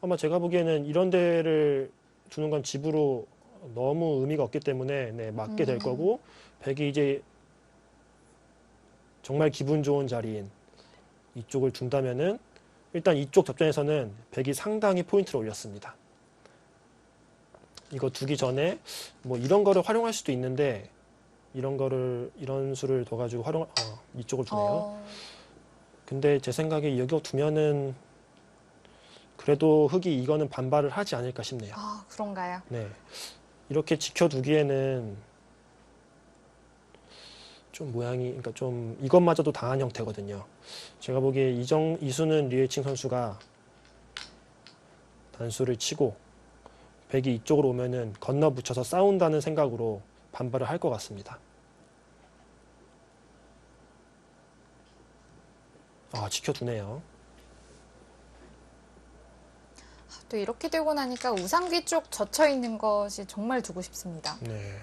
아마 제가 보기에는 이런 데를 두는 건 집으로 너무 의미가 없기 때문에 네, 맞게 될 거고, 백이 이제 정말 기분 좋은 자리인 이쪽을 둔다면은 일단 이쪽 접전에서는 백이 상당히 포인트를 올렸습니다. 이거 두기 전에 뭐 이런 거를 활용할 수도 있는데 이런 수를 둬가지고 이쪽을 두네요. 근데 제 생각에 여기 두면은 그래도 흑이 이거는 반발을 하지 않을까 싶네요. 아, 그런가요? 네, 이렇게 지켜두기에는 좀 모양이, 그러니까 좀 이것마저도 당한 형태거든요. 제가 보기에 이수는 류에칭 선수가 단수를 치고 백이 이쪽으로 오면은 건너 붙여서 싸운다는 생각으로 반발을 할 것 같습니다. 아, 지켜두네요. 또 이렇게 되고 나니까 우상귀 쪽 젖혀 있는 것이 정말 두고 싶습니다. 네.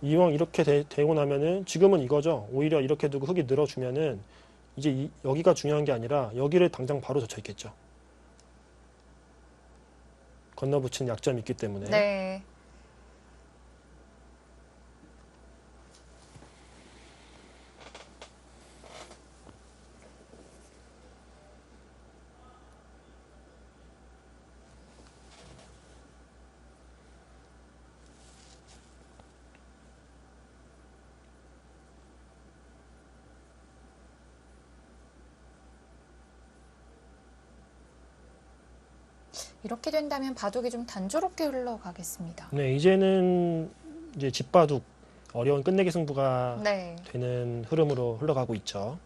이왕 이렇게 되고 나면은 지금은 이거죠. 오히려 이렇게 두고 흑이 늘어주면은 이제 여기가 중요한 게 아니라 여기를 당장 바로 젖혀 있겠죠. 건너붙이는 약점이 있기 때문에. 네. 이렇게 된다면 바둑이 좀 단조롭게 흘러가겠습니다. 네, 이제는 이제 집바둑 어려운 끝내기 승부가 네. 되는 흐름으로 흘러가고 있죠.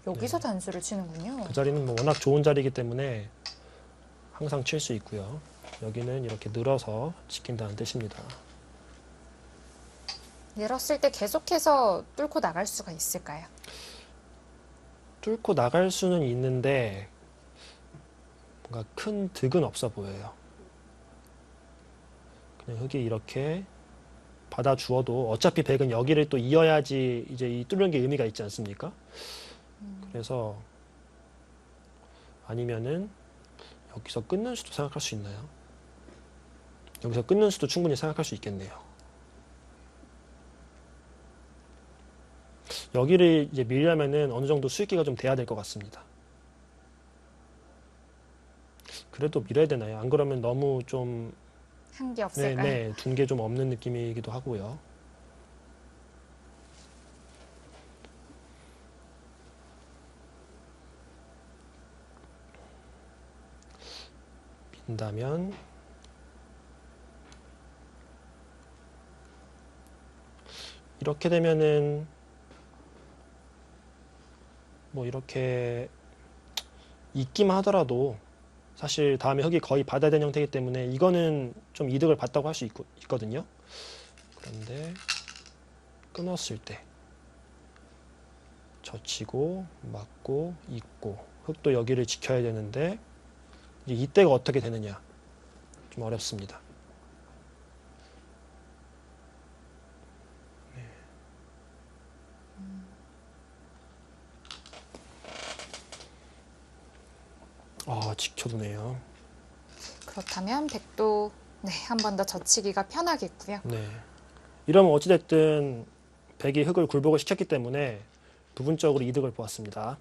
여기서 단수를 치는군요. 그 자리는 뭐 워낙 좋은 자리이기 때문에 항상 칠 수 있고요. 여기는 이렇게 늘어서 지킨다는 뜻입니다. 늘었을 때 계속해서 뚫고 나갈 수가 있을까요? 뚫고 나갈 수는 있는데 뭔가 큰 득은 없어 보여요. 그냥 흑이 이렇게 받아주어도 어차피 백은 여기를 또 이어야지 이제 이 뚫는 게 의미가 있지 않습니까? 그래서 아니면은 여기서 끊는 수도 생각할 수 있나요? 여기서 끊는 수도 충분히 생각할 수 있겠네요. 여기를 이제 밀려면은 어느 정도 수익기가 좀 돼야 될 것 같습니다. 그래도 밀어야 되나요? 안 그러면 너무 좀 한 게 없을까요? 네, 둔 게 좀 없는 느낌이기도 하고요. 빈다면 이렇게 되면은 뭐 이렇게 있기만 하더라도 사실 다음에 흑이 거의 받아야 되는 형태이기 때문에 이거는 좀 이득을 봤다고 할 수 있거든요. 그런데 끊었을 때 젖히고 막고 있고 흑도 여기를 지켜야 되는데 이제 이때가 어떻게 되느냐 좀 어렵습니다. 지켜두네요. 그렇다면 백도 한 번 더 젖히기가 편하겠고요. 네. 이러면 어찌됐든 백이 흑을 굴복을 시켰기 때문에 부분적으로 이득을 보았습니다.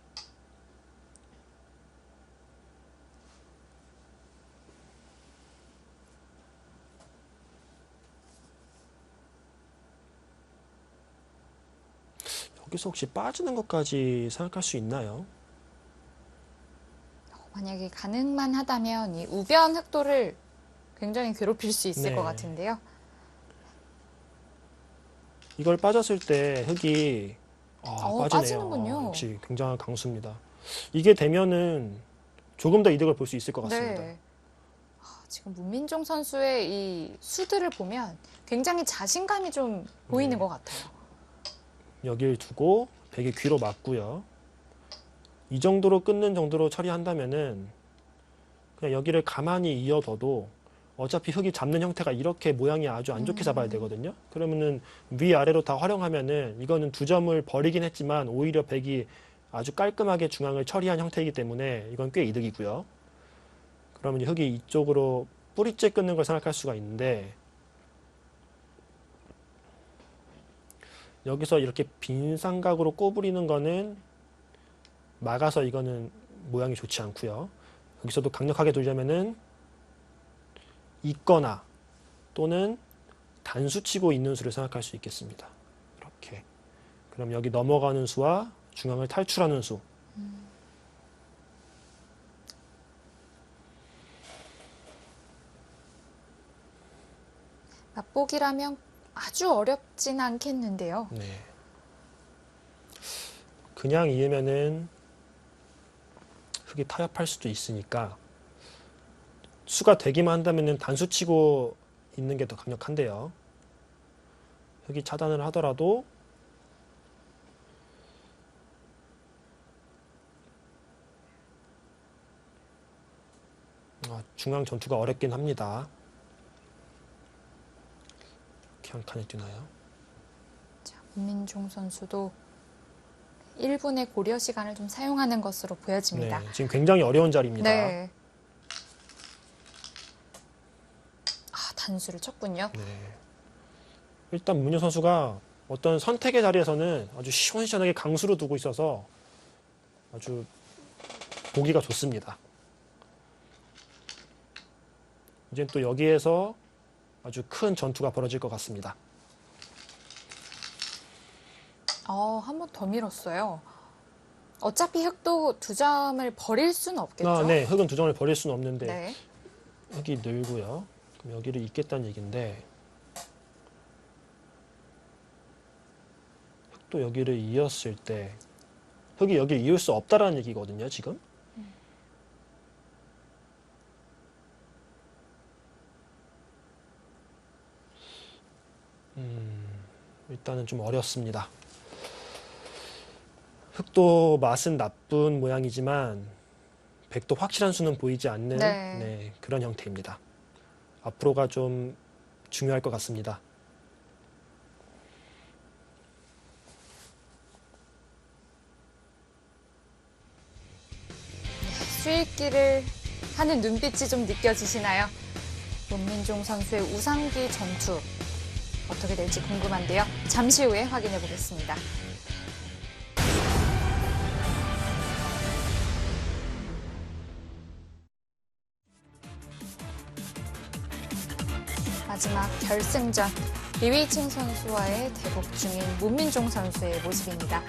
여기서 혹시 빠지는 것까지 생각할 수 있나요? 만약에 가능만 하다면 이 우변 흑도를 굉장히 괴롭힐 수 있을 네. 것 같은데요. 이걸 빠졌을 때 흙이 빠지네요. 빠지는군요. 역시 굉장한 강수입니다. 이게 되면은 조금 더 이득을 볼 수 있을 것 같습니다. 네. 지금 문민종 선수의 이 수들을 보면 굉장히 자신감이 좀 보이는 네. 것 같아요. 여길 두고 백이 귀로 맞고요. 이 정도로 끊는 정도로 처리한다면은 그냥 여기를 가만히 이어둬도 어차피 흙이 잡는 형태가 이렇게 모양이 아주 안 좋게 잡아야 되거든요. 그러면은 위아래로 다 활용하면은 이거는 두 점을 버리긴 했지만 오히려 백이 아주 깔끔하게 중앙을 처리한 형태이기 때문에 이건 꽤 이득이고요. 그러면 흙이 이쪽으로 뿌리째 끊는 걸 생각할 수가 있는데 여기서 이렇게 빈 삼각으로 꼬부리는 거는 막아서 이거는 모양이 좋지 않고요. 여기서도 강력하게 돌려면은 있거나 또는 단수치고 있는 수를 생각할 수 있겠습니다. 이렇게. 그럼 여기 넘어가는 수와 중앙을 탈출하는 수. 맛보기라면 아주 어렵진 않겠는데요. 네. 그냥 이으면은 흙이 타협할 수도 있으니까 수가 되기만 한다면은 단수치고 있는 게 더 강력한데요. 흙이 차단을 하더라도 중앙 전투가 어렵긴 합니다. 이렇게 한 칸을 뛰나요? 자, 문민종 선수도 1분의 고려 시간을 좀 사용하는 것으로 보여집니다. 네, 지금 굉장히 어려운 자리입니다. 네. 단수를 쳤군요. 네. 일단 문효 선수가 어떤 선택의 자리에서는 아주 시원시원하게 강수로 두고 있어서 아주 보기가 좋습니다. 이제 또 여기에서 아주 큰 전투가 벌어질 것 같습니다. 한 번 더 밀었어요. 어차피 흑도 두 점을 버릴 수는 없겠죠? 네, 흙은 두 점을 버릴 수는 없는데 네. 흙이 늘고요. 그럼 여기를 잇겠다는 얘기인데 흙도 여기를 이었을 때 흙이 여기를 이을 수 없다라는 얘기거든요, 지금. 일단은 좀 어렵습니다. 흙도 맛은 나쁜 모양이지만 백도 확실한 수는 보이지 않는 네. 그런 형태입니다. 앞으로가 좀 중요할 것 같습니다. 수익기를 하는 눈빛이 좀 느껴지시나요? 문민종 선수의 우상기 전투 어떻게 될지 궁금한데요. 잠시 후에 확인해 보겠습니다. 마지막 결승전 리웨이칭 선수와의 대국 중인 문민종 선수의 모습입니다.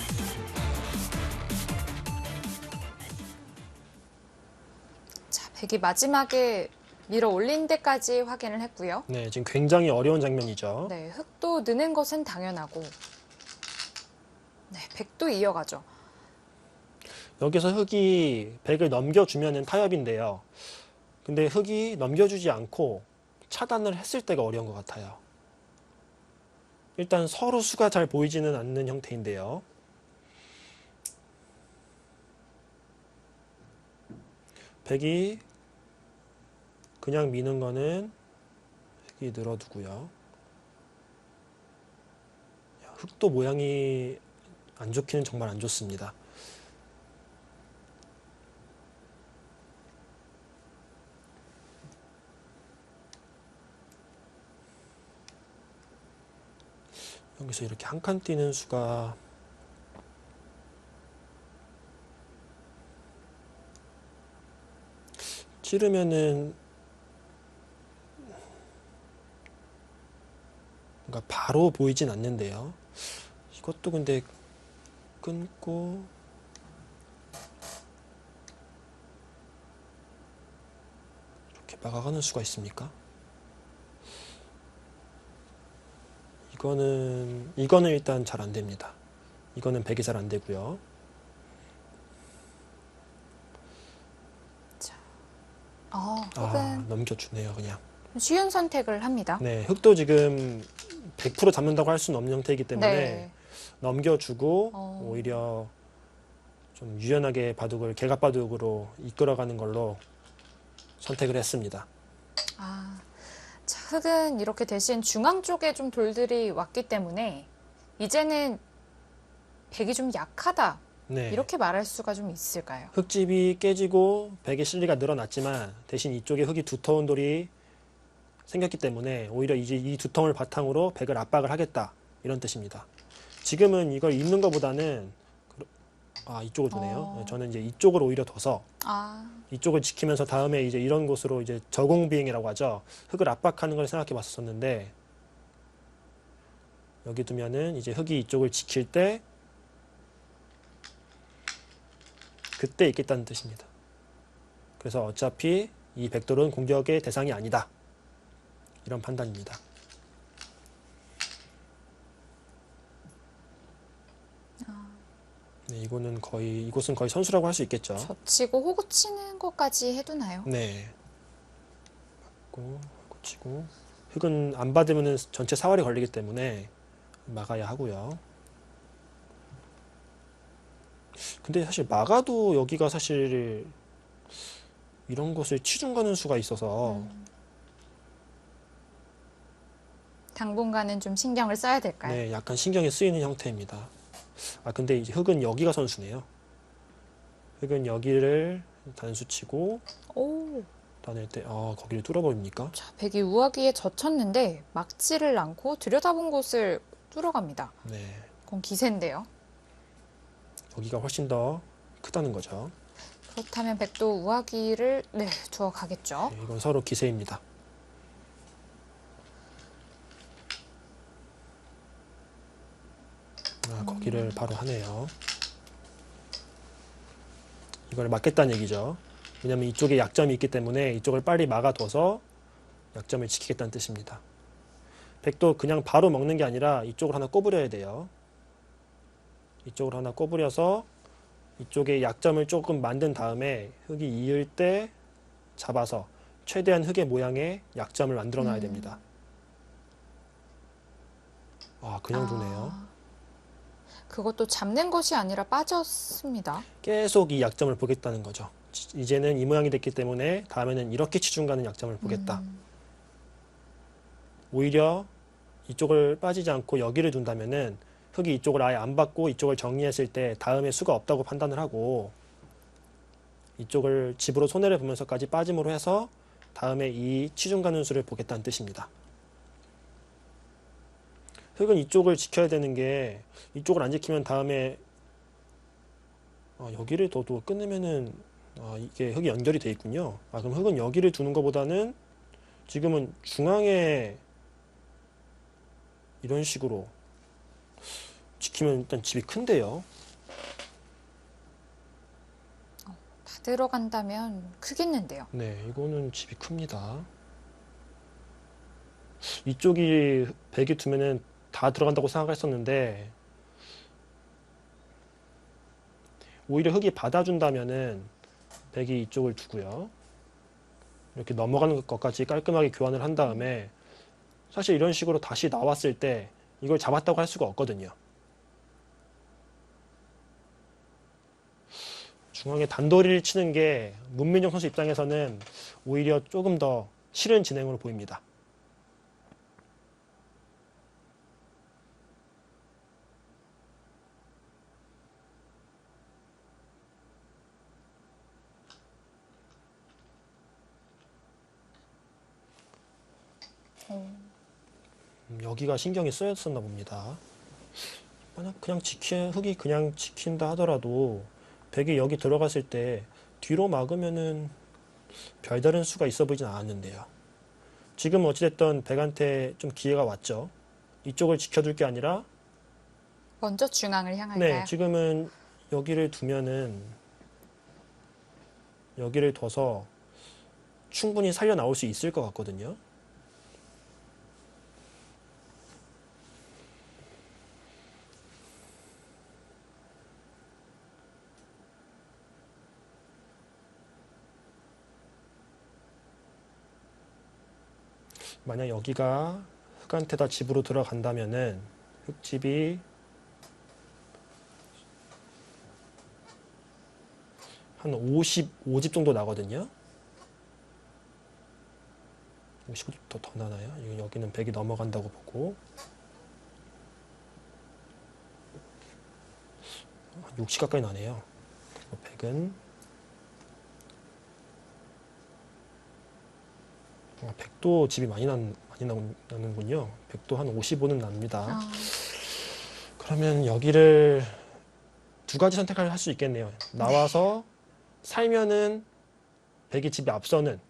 자, 백이 마지막에 밀어 올린 데까지 확인을 했고요. 네, 지금 굉장히 어려운 장면이죠. 네, 흑도 느는 것은 당연하고 네, 백도 이어가죠. 여기서 흙이 백을 넘겨주면은 타협인데요. 근데 흙이 넘겨주지 않고 차단을 했을 때가 어려운 것 같아요. 일단 서로 수가 잘 보이지는 않는 형태인데요. 백이 그냥 미는 거는 흙이 늘어두고요. 흙도 모양이 안 좋기는 정말 안 좋습니다. 여기서 이렇게 한 칸 뛰는 수가 찌르면은 뭔가 바로 보이진 않는데요. 이것도 근데 끊고 이렇게 막아가는 수가 있습니까? 이거는 일단 잘 안 됩니다. 이거는 백이 잘 안 되고요. 흑은 넘겨주네요, 그냥. 쉬운 선택을 합니다. 네, 흑도 지금 100% 잡는다고 할 수는 없는 형태이기 때문에 네. 넘겨주고 어. 오히려 좀 유연하게 바둑을 개갑바둑으로 이끌어가는 걸로 선택을 했습니다. 자, 흑은 이렇게 대신 중앙 쪽에 좀 돌들이 왔기 때문에 이제는 백이 좀 약하다. 네. 이렇게 말할 수가 좀 있을까요? 흙집이 깨지고 백의 실리가 늘어났지만 대신 이쪽에 흙이 두터운 돌이 생겼기 때문에 오히려 이제 이 두통을 바탕으로 백을 압박을 하겠다 이런 뜻입니다. 지금은 이걸 잇는 것보다는 이쪽을 두네요. 저는 이제 이쪽을 오히려 둬서 이쪽을 지키면서 다음에 이제 이런 곳으로 이제 저공비행이라고 하죠. 흙을 압박하는 걸 생각해 봤었는데 여기 두면은 이제 흙이 이쪽을 지킬 때 그때 있겠다는 뜻입니다. 그래서 어차피 이 백돌은 공격의 대상이 아니다. 이런 판단입니다. 네, 이곳은 거의 선수라고 할 수 있겠죠. 젖히고 호구 치는 것까지 해두나요? 네. 맞고, 치고. 흙은 안 받으면 전체 사활이 걸리기 때문에 막아야 하고요. 근데 사실 막아도 여기가 사실 이런 것을 치중 가는 수가 있어서 당분간은 좀 신경을 써야 될까요? 네, 약간 신경이 쓰이는 형태입니다. 근데 이제 흙은 여기가 선수네요. 흙은 여기를 단수 치고 다닐 때 거기를 뚫어버립니까? 자, 백이 우아기에 젖혔는데 막지를 않고 들여다본 곳을 뚫어갑니다. 네, 그건 기세인데요. 여기가 훨씬 더 크다는 거죠. 그렇다면 백도 우아기를 두어 가겠죠. 네, 이건 서로 기세입니다. 거기를 바로 하네요. 이걸 막겠다는 얘기죠. 왜냐하면 이쪽에 약점이 있기 때문에 이쪽을 빨리 막아둬서 약점을 지키겠다는 뜻입니다. 백도 그냥 바로 먹는 게 아니라 이쪽을 하나 꼬부려야 돼요. 이쪽을 하나 꼬부려서 이쪽에 약점을 조금 만든 다음에 흙이 이을 때 잡아서 최대한 흙의 모양의 약점을 만들어 놔야 됩니다. 그냥 두네요. 그것도 잡는 것이 아니라 빠졌습니다. 계속 이 약점을 보겠다는 거죠. 이제는 이 모양이 됐기 때문에 다음에는 이렇게 치중 가는 약점을 보겠다. 오히려 이쪽을 빠지지 않고 여기를 둔다면은 흙이 이쪽을 아예 안 받고 이쪽을 정리했을 때 다음에 수가 없다고 판단을 하고 이쪽을 집으로 손해를 보면서까지 빠짐으로 해서 다음에 이 치중 가는 수를 보겠다는 뜻입니다. 흙은 이쪽을 지켜야 되는 게 이쪽을 안 지키면 다음에 여기를 둬도 끊으면은 이게 흙이 연결이 돼 있군요. 그럼 흙은 여기를 두는 것보다는 지금은 중앙에 이런 식으로 지키면 일단 집이 큰데요. 다 들어간다면 크겠는데요. 네, 이거는 집이 큽니다. 이쪽이 백이 두면은 다 들어간다고 생각했었는데 오히려 흙이 받아준다면은 백이 이쪽을 두고요. 이렇게 넘어가는 것까지 깔끔하게 교환을 한 다음에 사실 이런 식으로 다시 나왔을 때 이걸 잡았다고 할 수가 없거든요. 중앙에 단도리를 치는 게 문민정 선수 입장에서는 오히려 조금 더 싫은 진행으로 보입니다. 여기가 신경이 쓰였었나 봅니다. 만약 그냥 흙이 그냥 지킨다 하더라도 백이 여기 들어갔을 때 뒤로 막으면은 별다른 수가 있어 보이진 않았는데요. 지금 어찌됐든 백한테 좀 기회가 왔죠. 이쪽을 지켜둘 게 아니라 먼저 중앙을 향할까요? 네, 지금은 여기를 두면은 여기를 둬서 충분히 살려 나올 수 있을 것 같거든요. 만약 여기가 흙한테다 집으로 들어간다면은 흙집이 한 55집 정도 나거든요. 55집 더 나나요? 여기는 100이 넘어간다고 보고 60 가까이 나네요. 100은 100도 집이 많이 나는군요. 100도 한 55는 납니다. 아, 그러면 여기를 두 가지 선택을 할 수 있겠네요. 나와서 살면은 100이 집이 앞서는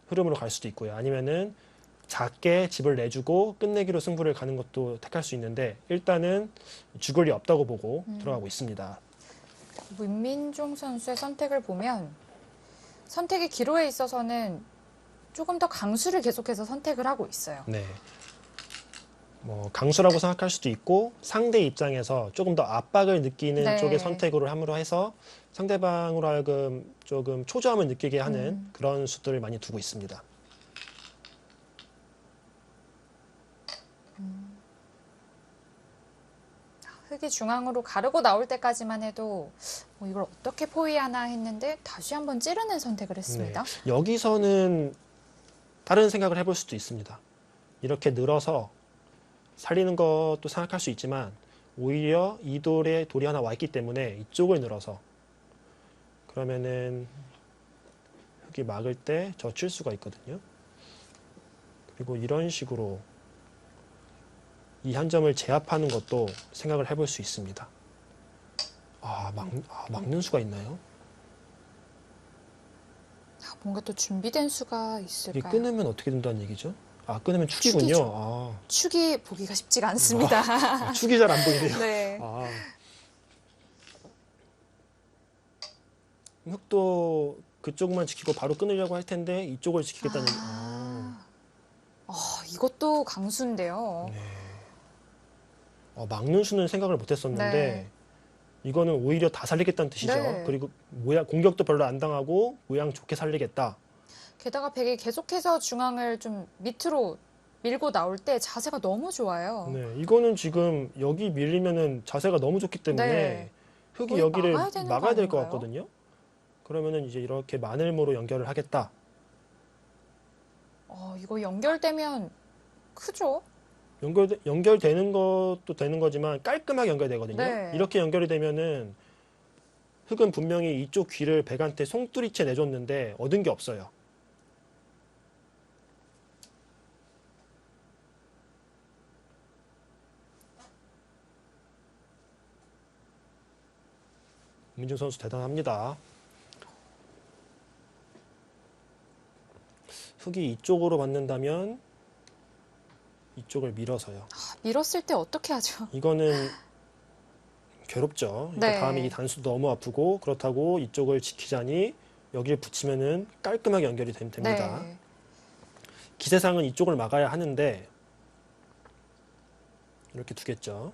흐름으로 갈 수도 있고요. 아니면은 작게 집을 내주고 끝내기로 승부를 가는 것도 택할 수 있는데 일단은 죽을 리 없다고 보고 들어가고 있습니다. 문민종 선수의 선택을 보면 선택의 기로에 있어서는 조금 더 강수를 계속해서 선택을 하고 있어요. 네. 뭐 강수라고 생각할 수도 있고 상대 입장에서 조금 더 압박을 느끼는 네. 쪽의 선택으로 함으로 해서 상대방으로 하여금 조금 초조함을 느끼게 하는 그런 수들을 많이 두고 있습니다. 흙이 중앙으로 가르고 나올 때까지만 해도 이걸 어떻게 포위하나 했는데 다시 한번 찌르는 선택을 했습니다. 네. 여기서는 다른 생각을 해볼 수도 있습니다. 이렇게 늘어서 살리는 것도 생각할 수 있지만 오히려 이 돌에 돌이 하나 와 있기 때문에 이쪽을 늘어서 그러면은 흙이 막을 때 젖힐 수가 있거든요. 그리고 이런 식으로 이 한 점을 제압하는 것도 생각을 해볼 수 있습니다. 막는 수가 있나요? 뭔가 또 준비된 수가 이게 있을까요? 끊으면 어떻게 된다는 얘기죠? 끊으면 축이군요. 축이죠. 축이 보기가 쉽지가 않습니다. 축이 잘 안 보이네요. 네. 흙도 그쪽만 지키고 바로 끊으려고 할 텐데 이쪽을 지키겠다는 얘기. 이것도 강수인데요. 네. 막는 수는 생각을 못했었는데 네. 이거는 오히려 다 살리겠다는 뜻이죠. 네. 그리고 공격도 별로 안 당하고 모양 좋게 살리겠다. 게다가 백이 계속해서 중앙을 좀 밑으로 밀고 나올 때 자세가 너무 좋아요. 네, 이거는 지금 여기 밀리면은 자세가 너무 좋기 때문에 네. 흙이 거의 여기를 막아야 되는 거 막아야 될 것 아닌가요? 같거든요. 그러면은 이제 이렇게 마늘모로 연결을 하겠다. 이거 연결되면 크죠? 연결되는 것도 되는 거지만 깔끔하게 연결되거든요. 네. 이렇게 연결이 되면은 흙은 분명히 이쪽 귀를 백한테 송두리째 내줬는데 얻은 게 없어요. 민준 선수 대단합니다. 흙이 이쪽으로 받는다면 이쪽을 밀어서요. 밀었을 때 어떻게 하죠? 이거는 괴롭죠. 그러니까 네. 다음에 이 단수도 너무 아프고 그렇다고 이쪽을 지키자니 여기를 붙이면은 깔끔하게 연결이 됩니다. 네. 기세상은 이쪽을 막아야 하는데 이렇게 두겠죠.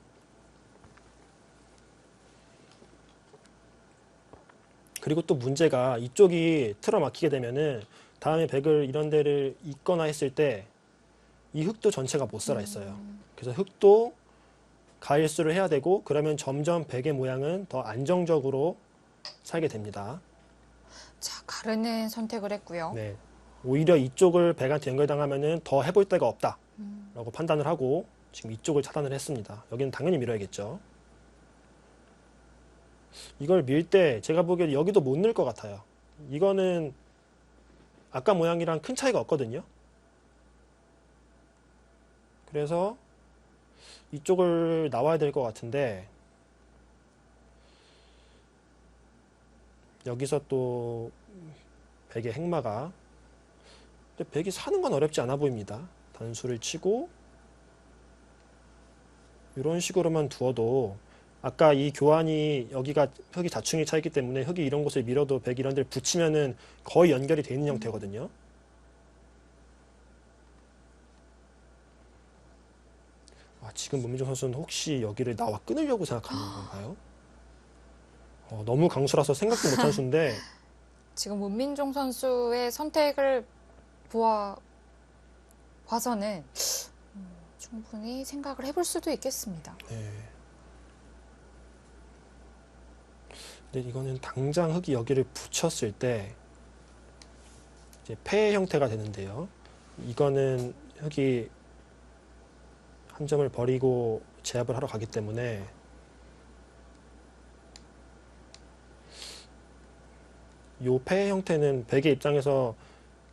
그리고 또 문제가 이쪽이 틀어막히게 되면은 다음에 백을 이런 데를 잇거나 했을 때 이 흙도 전체가 못 살아 있어요. 그래서 흙도 가일수를 해야 되고 그러면 점점 백의 모양은 더 안정적으로 살게 됩니다. 자, 가르는 선택을 했고요. 네. 오히려 이쪽을 백한테 연결당하면은 더 해볼 데가 없다라고 판단을 하고 지금 이쪽을 차단을 했습니다. 여기는 당연히 밀어야겠죠. 이걸 밀 때 제가 보기에 여기도 못 넣을 것 같아요. 이거는 아까 모양이랑 큰 차이가 없거든요. 그래서 이쪽을 나와야 될 것 같은데 여기서 또 백의 행마가 근데 백이 사는 건 어렵지 않아 보입니다. 단수를 치고 이런 식으로만 두어도 아까 이 교환이 여기가 흙이 자충이 차 있기 때문에 흙이 이런 곳을 밀어도 백이 이런 데를 붙이면은 거의 연결이 돼 있는 형태거든요. 지금 문민정 선수는 혹시 여기를 나와 끊으려고 생각하는 건가요? 너무 강수라서 생각도 못한 수인데 지금 문민종 선수의 선택을 봐서는 충분히 생각을 해볼 수도 있겠습니다. 네. 근데 이거는 당장 흙이 여기를 붙였을 때 이제 폐 형태가 되는데요. 이거는 흙이 한 점을 버리고 제압을 하러 가기 때문에 이 폐 형태는 백의 입장에서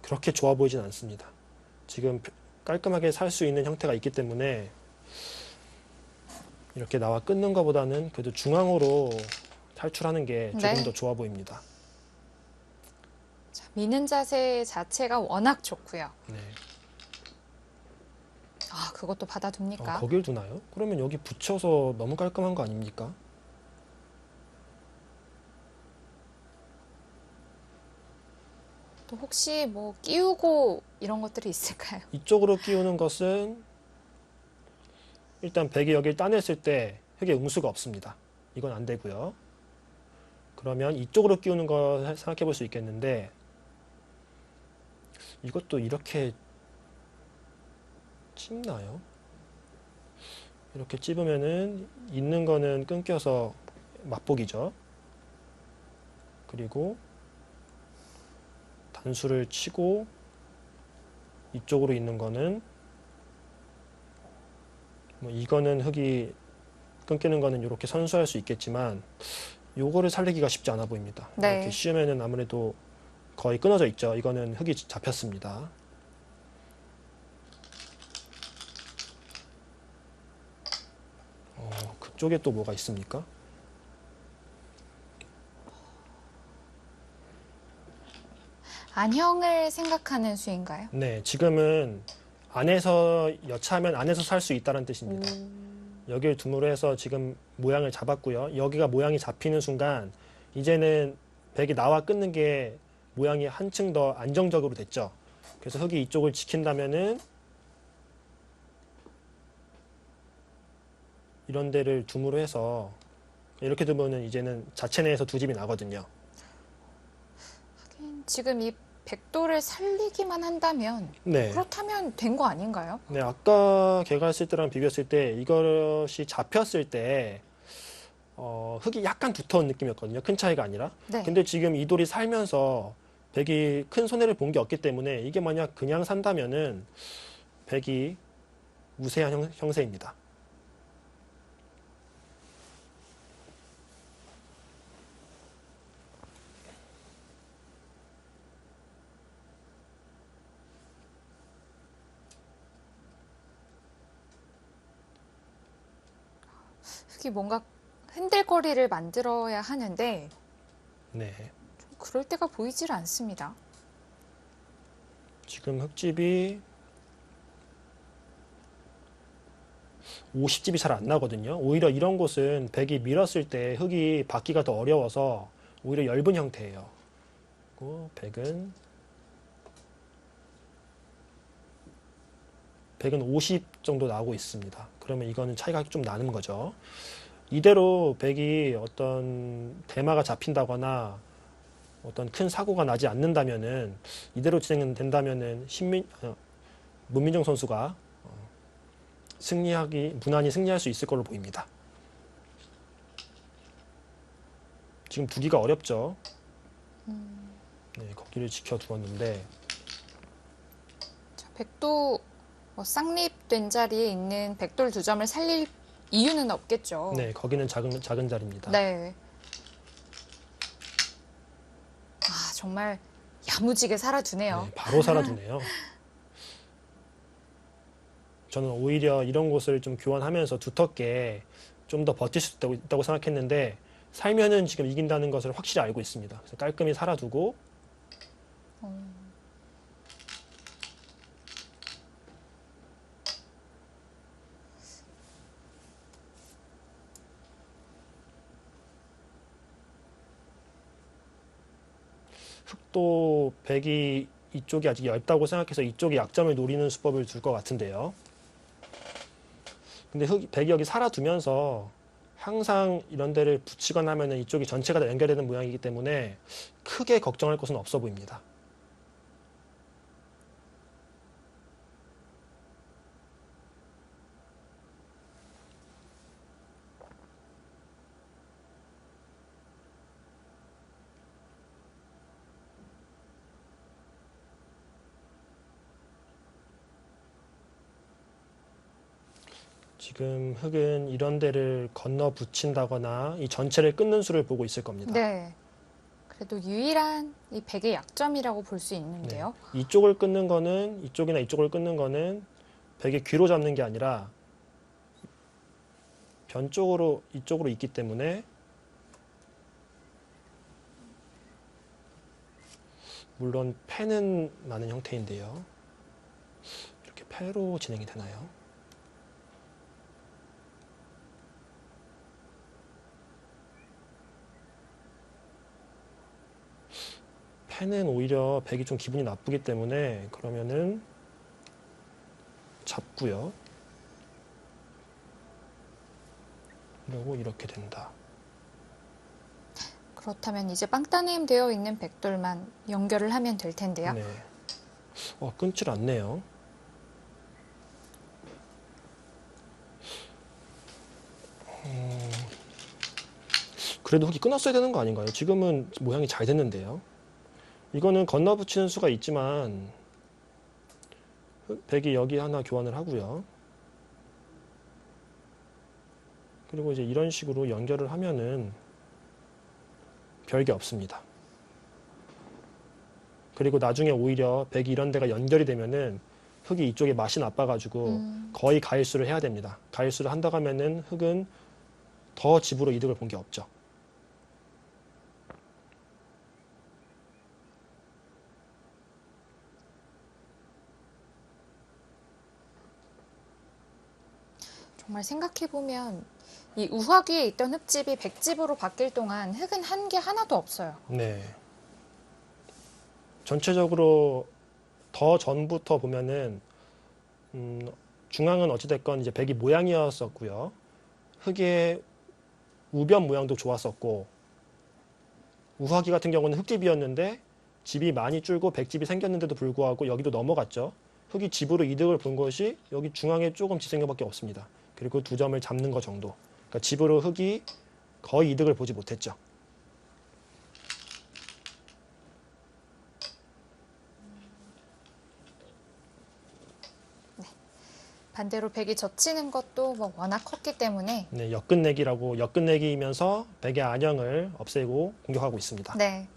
그렇게 좋아 보이진 않습니다. 지금 깔끔하게 살 수 있는 형태가 있기 때문에 이렇게 나와 끊는 것보다는 그래도 중앙으로 탈출하는 게 조금 네. 더 좋아 보입니다. 자, 미는 자세 자체가 워낙 좋고요. 네. 그것도 받아둡니까? 거길 두나요? 그러면 여기 붙여서 너무 깔끔한 거 아닙니까? 또 혹시 뭐 끼우고 이런 것들이 있을까요? 이쪽으로 끼우는 것은 일단 백이 여기를 따냈을 때 흙에 응수가 없습니다. 이건 안 되고요. 그러면 이쪽으로 끼우는 거 생각해 볼 수 있겠는데 이것도 이렇게 찝나요? 이렇게 찝으면은 있는 거는 끊겨서 맛보기죠. 그리고 단수를 치고 이쪽으로 있는 거는 뭐 이거는 흙이 끊기는 거는 이렇게 선수할 수 있겠지만 요거를 살리기가 쉽지 않아 보입니다. 네. 이렇게 씌우면은 아무래도 거의 끊어져 있죠. 이거는 흙이 잡혔습니다. 그쪽에 또 뭐가 있습니까? 안형을 생각하는 수인가요? 네, 지금은 안에서 여차하면 안에서 살 수 있다는 뜻입니다. 여기를 둠으로 해서 지금 모양을 잡았고요. 여기가 모양이 잡히는 순간 이제는 백이 나와 끊는 게 모양이 한층 더 안정적으로 됐죠. 그래서 흙이 이쪽을 지킨다면은 이런 데를 둠으로 해서 이렇게 두면은 이제는 자체 내에서 두 집이 나거든요. 지금 이 백도를 살리기만 한다면 네. 그렇다면 된 거 아닌가요? 네, 아까 개가했을 때랑 비교했을 때 이것이 잡혔을 때 흙이 약간 두터운 느낌이었거든요. 큰 차이가 아니라. 네. 근데 지금 이 돌이 살면서 백이 큰 손해를 본 게 없기 때문에 이게 만약 그냥 산다면은 백이 우세한 형세입니다. 흙이 뭔가 흔들거리를 만들어야 하는데 네. 좀 그럴 때가 보이질 않습니다. 지금 흙집이 50집이 잘 안 나거든요. 오히려 이런 곳은 백이 밀었을 때 흙이 받기가 더 어려워서 오히려 엷은 형태예요. 그리고 백은 50 정도 나오고 있습니다. 그러면 이거는 차이가 좀 나는 거죠. 이대로 백이 어떤 대마가 잡힌다거나 어떤 큰 사고가 나지 않는다면은 이대로 진행된다면은 문민정 선수가 무난히 승리할 수 있을 걸로 보입니다. 지금 두기가 어렵죠. 네, 거기를 지켜두었는데 자, 백도 쌍립된 자리에 있는 백돌 두 점을 살릴 이유는 없겠죠. 네, 거기는 작은 자리입니다. 네. 정말 야무지게 살아두네요. 네, 바로 살아두네요. 저는 오히려 이런 곳을 좀 교환하면서 두텁게 좀 더 버틸 수 있다고 생각했는데 살면은 지금 이긴다는 것을 확실히 알고 있습니다. 그래서 깔끔히 살아두고 또 백이 이쪽이 아직 얇다고 생각해서 이쪽이 약점을 노리는 수법을 둘 것 같은데요. 근데 백이 여기 살아두면서 항상 이런 데를 붙이거나 하면은 이쪽이 전체가 다 연결되는 모양이기 때문에 크게 걱정할 것은 없어 보입니다. 지금 흙은 이런 데를 건너 붙인다거나 이 전체를 끊는 수를 보고 있을 겁니다. 네. 그래도 유일한 이 백의 약점이라고 볼 수 있는데요. 네. 이쪽을 끊는 거는 이쪽이나 이쪽을 끊는 거는 백의 귀로 잡는 게 아니라 변 쪽으로 이쪽으로 있기 때문에 물론 패는 나는 형태인데요. 이렇게 패로 진행이 되나요? 패는 오히려 백이 좀 기분이 나쁘기 때문에 그러면은 잡고요. 그리고 이렇게 된다. 그렇다면 이제 빵따님 되어 있는 백돌만 연결을 하면 될 텐데요. 네. 끊질 않네요. 그래도 흙이 끊었어야 되는 거 아닌가요? 지금은 모양이 잘 됐는데요. 이거는 건너 붙이는 수가 있지만 백이 여기 하나 교환을 하고요. 그리고 이제 이런 식으로 연결을 하면은 별게 없습니다. 그리고 나중에 오히려 백이 이런 데가 연결이 되면은 흙이 이쪽에 맛이 나빠가지고 거의 가일수를 해야 됩니다. 가일수를 한다고 하면은 흙은 더 집으로 이득을 본 게 없죠. 정말 생각해보면 이 우화기에 있던 흙집이 백집으로 바뀔 동안 흙은 한 게 하나도 없어요. 네. 전체적으로 더 전부터 보면은 중앙은 어찌됐건 이제 백이 모양이었었고요. 흙의 우변 모양도 좋았었고 우화기 같은 경우는 흙집이었는데 집이 많이 줄고 백집이 생겼는데도 불구하고 여기도 넘어갔죠. 흙이 집으로 이득을 본 것이 여기 중앙에 조금 지생겨밖에 없습니다. 그리고 두 점을 잡는 것 정도. 그러니까 집으로 흙이 거의 이득을 보지 못했죠. 반대로 백이 젖히는 것도 뭐 워낙 컸기 때문에 네, 역끝내기라고 역끝내기이면서 백의 안형을 없애고 공격하고 있습니다. 네.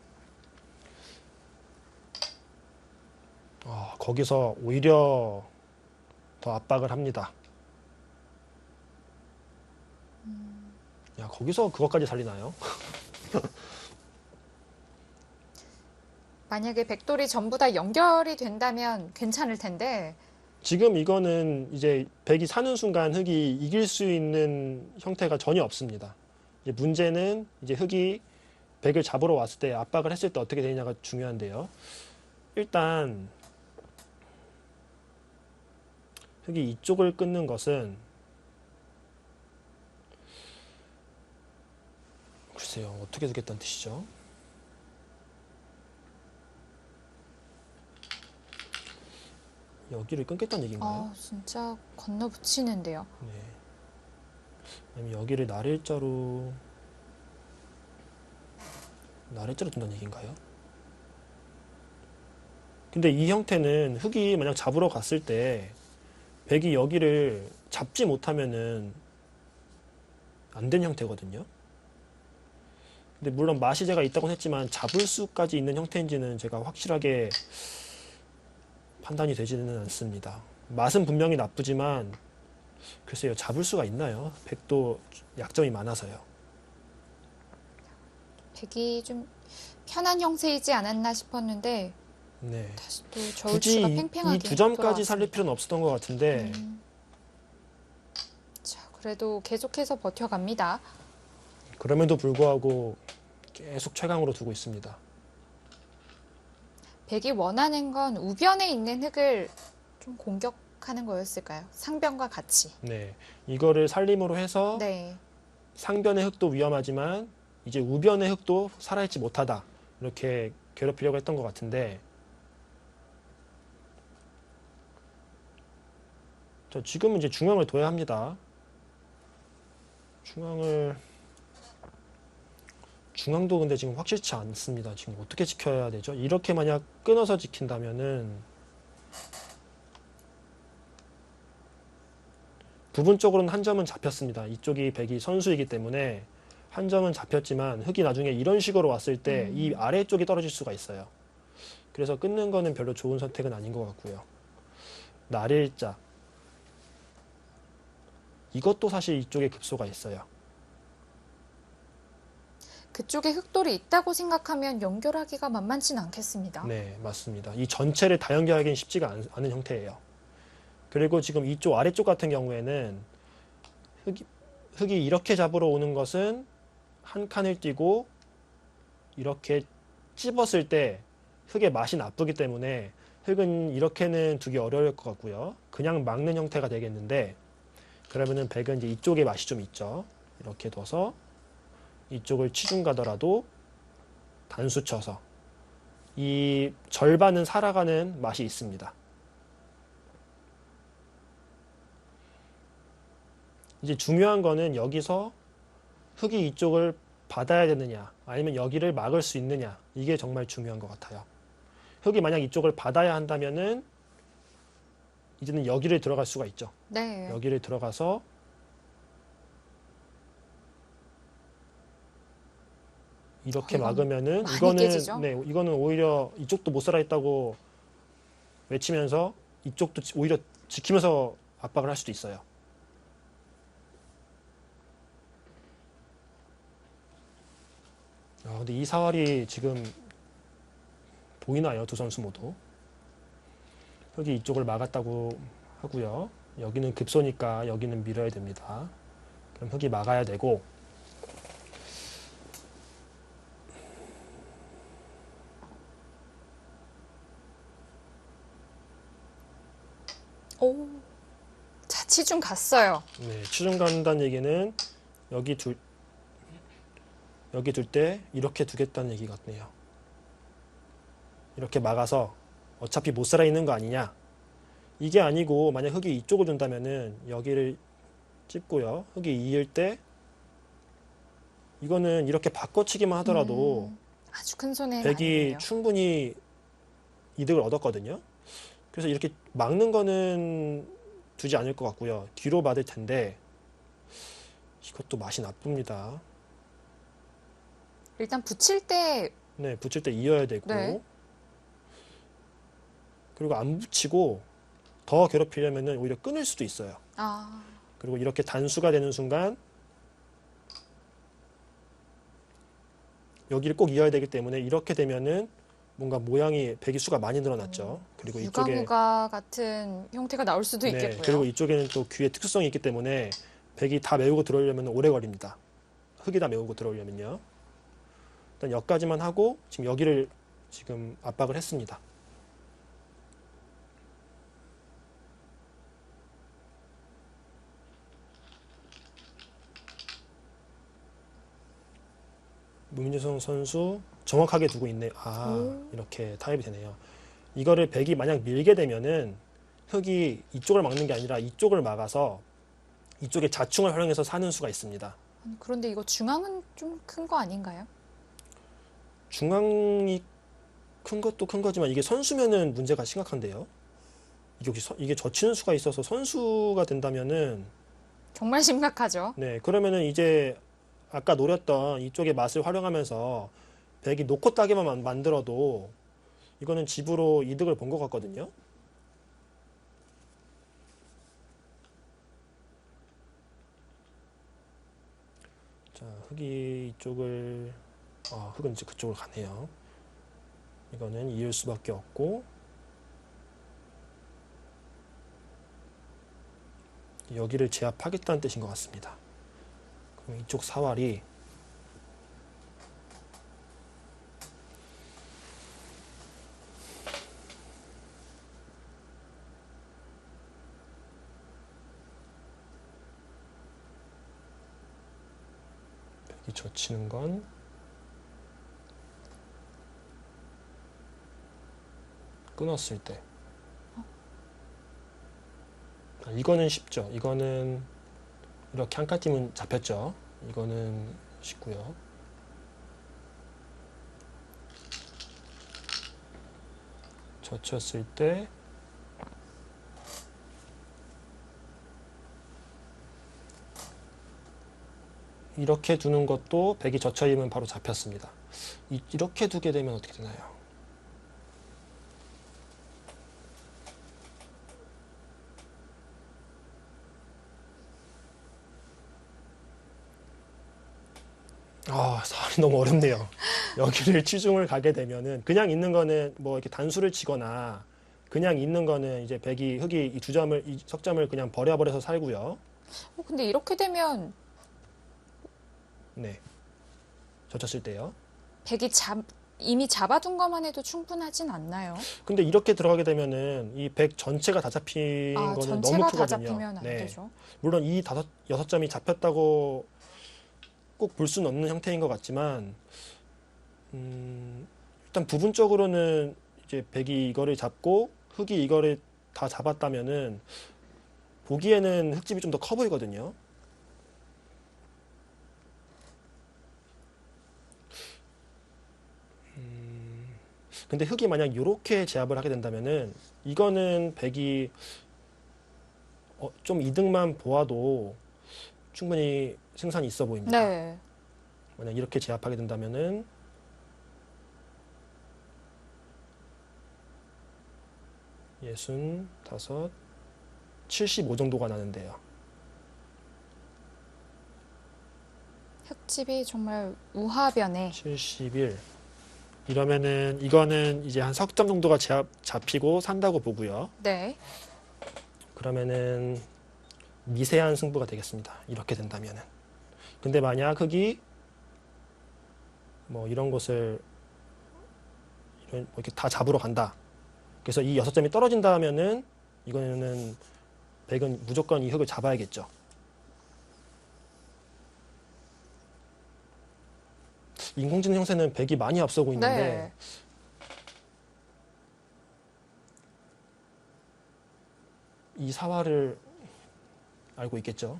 거기서 오히려 더 압박을 합니다. 야, 거기서 그것까지 살리나요? 만약에 백돌이 전부 다 연결이 된다면 괜찮을 텐데 지금 이거는 이제 백이 사는 순간 흙이 이길 수 있는 형태가 전혀 없습니다. 이제 문제는 이제 흙이 백을 잡으러 왔을 때 압박을 했을 때 어떻게 되느냐가 중요한데요. 일단 흙이 이쪽을 끊는 것은 글쎄요, 어떻게 되겠다는 뜻이죠? 여기를 끊겠다는 얘기인가요? 진짜 건너 붙이는데요. 네. 아니면 여기를 나래자로 둔다는 얘기인가요? 근데 이 형태는 흙이 만약 잡으러 갔을 때 백이 여기를 잡지 못하면은 안 된 형태거든요. 근데 물론 마시제가 있다고 했지만 잡을 수까지 있는 형태인지는 제가 확실하게 판단이 되지는 않습니다. 맛은 분명히 나쁘지만 글쎄요, 잡을 수가 있나요? 백도 약점이 많아서요. 백이 좀 편한 형세이지 않았나 싶었는데 네. 다시 또 굳이 저울추가 이 팽팽하게 두 점까지 돌아왔습니다. 살릴 필요는 없었던 것 같은데 자, 그래도 계속해서 버텨갑니다. 그럼에도 불구하고 계속 최강으로 두고 있습니다. 백이 원하는 건 우변에 있는 흙을 좀 공격하는 거였을까요? 상변과 같이. 네, 이거를 살림으로 해서 네. 상변의 흙도 위험하지만 이제 우변의 흙도 살아있지 못하다. 이렇게 괴롭히려고 했던 것 같은데, 자, 지금은 이제 중앙을 둬야 합니다. 중앙도 근데 지금 확실치 않습니다. 지금 어떻게 지켜야 되죠? 이렇게 만약 끊어서 지킨다면은 부분적으로는 한 점은 잡혔습니다. 이쪽이 백이 선수이기 때문에 한 점은 잡혔지만 흙이 나중에 이런 식으로 왔을 때 이 아래쪽이 떨어질 수가 있어요. 그래서 끊는 거는 별로 좋은 선택은 아닌 것 같고요. 날일자. 이것도 사실 이쪽에 급소가 있어요. 그쪽에 흙돌이 있다고 생각하면 연결하기가 만만치는 않겠습니다. 네, 맞습니다. 이 전체를 다 연결하기는 쉽지가 않은 형태예요. 그리고 지금 이쪽 아래쪽 같은 경우에는 흙이 이렇게 잡으러 오는 것은 한 칸을 띄고 이렇게 찝었을 때 흙의 맛이 나쁘기 때문에 흙은 이렇게는 두기 어려울 것 같고요. 그냥 막는 형태가 되겠는데, 그러면은 백은 이제 이쪽에 맛이 좀 있죠. 이렇게 둬서 이쪽을 치중 가더라도 단수 쳐서 이 절반은 살아가는 맛이 있습니다. 이제 중요한 거는 여기서 흙이 이쪽을 받아야 되느냐 아니면 여기를 막을 수 있느냐, 이게 정말 중요한 것 같아요. 흙이 만약 이쪽을 받아야 한다면은 이제는 여기를 들어갈 수가 있죠. 네. 여기를 들어가서 이렇게 막으면은 많이 깨지죠? 이거는 오히려 이쪽도 못 살아 있다고 외치면서 이쪽도 오히려 지키면서 압박을 할 수도 있어요. 근데 이 사활이 지금 보이나요? 두 선수 모두. 흙이 이쪽을 막았다고 하고요. 여기는 급소니까 여기는 밀어야 됩니다. 그럼 흙이 막아야 되고, 오. 자, 치중 갔어요. 네, 치중 간다는 얘기는 여기 둘 때 이렇게 두겠다는 얘기 같네요. 이렇게 막아서 어차피 못 살아 있는 거 아니냐. 이게 아니고 만약 흙이 이쪽을 둔다면은 여기를 찝고요. 흙이 이을 때 이거는 이렇게 바꿔치기만 하더라도 아주 큰 손해는 백이 아니네요. 충분히 이득을 얻었거든요. 그래서 이렇게 막는 거는 두지 않을 것 같고요. 뒤로 받을 텐데 이것도 맛이 나쁩니다. 일단 붙일 때 네, 붙일 때 이어야 되고, 네. 그리고 안 붙이고 더 괴롭히려면 오히려 끊을 수도 있어요. 아, 그리고 이렇게 단수가 되는 순간 여기를 꼭 이어야 되기 때문에 이렇게 되면은 뭔가 모양이 백이 수가 많이 늘어났죠. 그리고 이쪽에 유가무가 같은 형태가 나올 수도 있겠고요. 그리고 이쪽에는 또 귀의 특수성이 있기 때문에 백이 다 메우고 들어오려면 오래 걸립니다. 흙이 다 메우고 들어오려면요. 일단 여기까지만 하고 지금 여기를 지금 압박을 했습니다. 문유성 선수 정확하게 두고 있네. 이렇게 타협이 되네요. 이거를 백이 만약 밀게 되면은 흙이 이쪽을 막는 게 아니라 이쪽을 막아서 이쪽에 자충을 활용해서 사는 수가 있습니다. 그런데 이거 중앙은 좀 큰 거 아닌가요? 중앙이 큰 것도 큰 거지만 이게 선수면은 문제가 심각한데요. 이게 젖히는 수가 있어서 선수가 된다면은 정말 심각하죠. 네, 그러면은 이제 아까 노렸던 이쪽의 맛을 활용하면서 백이 놓고 따기만 만들어도 이거는 집으로 이득을 본 것 같거든요. 자, 흙이 이쪽을 흙은 이제 그쪽으로 가네요. 이거는 이을 수밖에 없고, 여기를 제압하겠다는 뜻인 것 같습니다. 그럼 이쪽 사활이 젖히는 건 끊었을 때. 이거는 쉽죠. 이거는 이렇게 한 칸쯤은 잡혔죠. 이거는 쉽고요. 젖혔을 때 이렇게 두는 것도 백이 젖혀 있으면 바로 잡혔습니다. 이렇게 두게 되면 어떻게 되나요? 사활이 너무 어렵네요. 여기를 치중을 가게 되면은 그냥 있는 거는 뭐 이렇게 단수를 치거나 그냥 있는 거는 이제 백이 흑이 이 주점을 이 석점을 그냥 버려버려서 살고요. 근데 이렇게 되면 네. 젖혔을 때요. 백이 이미 잡아둔 것만 해도 충분하진 않나요? 근데 이렇게 들어가게 되면은 이 백 전체가 다 잡힌 거는 전체가 너무 다 크거든요. 잡히면 안 네. 되죠. 물론 이 여섯 점이 잡혔다고 꼭 볼 수는 없는 형태인 것 같지만, 일단 부분적으로는 이제 백이 이거를 잡고 흑이 이거를 다 잡았다면은 보기에는 흑집이 좀 더 커 보이거든요. 근데 흑이 만약 이렇게 제압을 하게 된다면은 이거는 백이 좀 이득만 보아도 충분히 승산이 있어 보입니다. 네. 만약 이렇게 제압하게 된다면은 65, 75 정도가 나는데요. 흙집이 정말 우하변에 71. 이러면은 이거는 이제 한 석점 정도가 잡히고 산다고 보고요. 네. 그러면은 미세한 승부가 되겠습니다. 이렇게 된다면은. 근데 만약 흑이 뭐 이런 곳을 뭐 이렇게 다 잡으러 간다. 그래서 이 6점이 떨어진다면은 이거는 백은 무조건 이 흑을 잡아야겠죠. 인공지능 형태는 백이 많이 앞서고 있는데 네. 이 사활을 알고 있겠죠.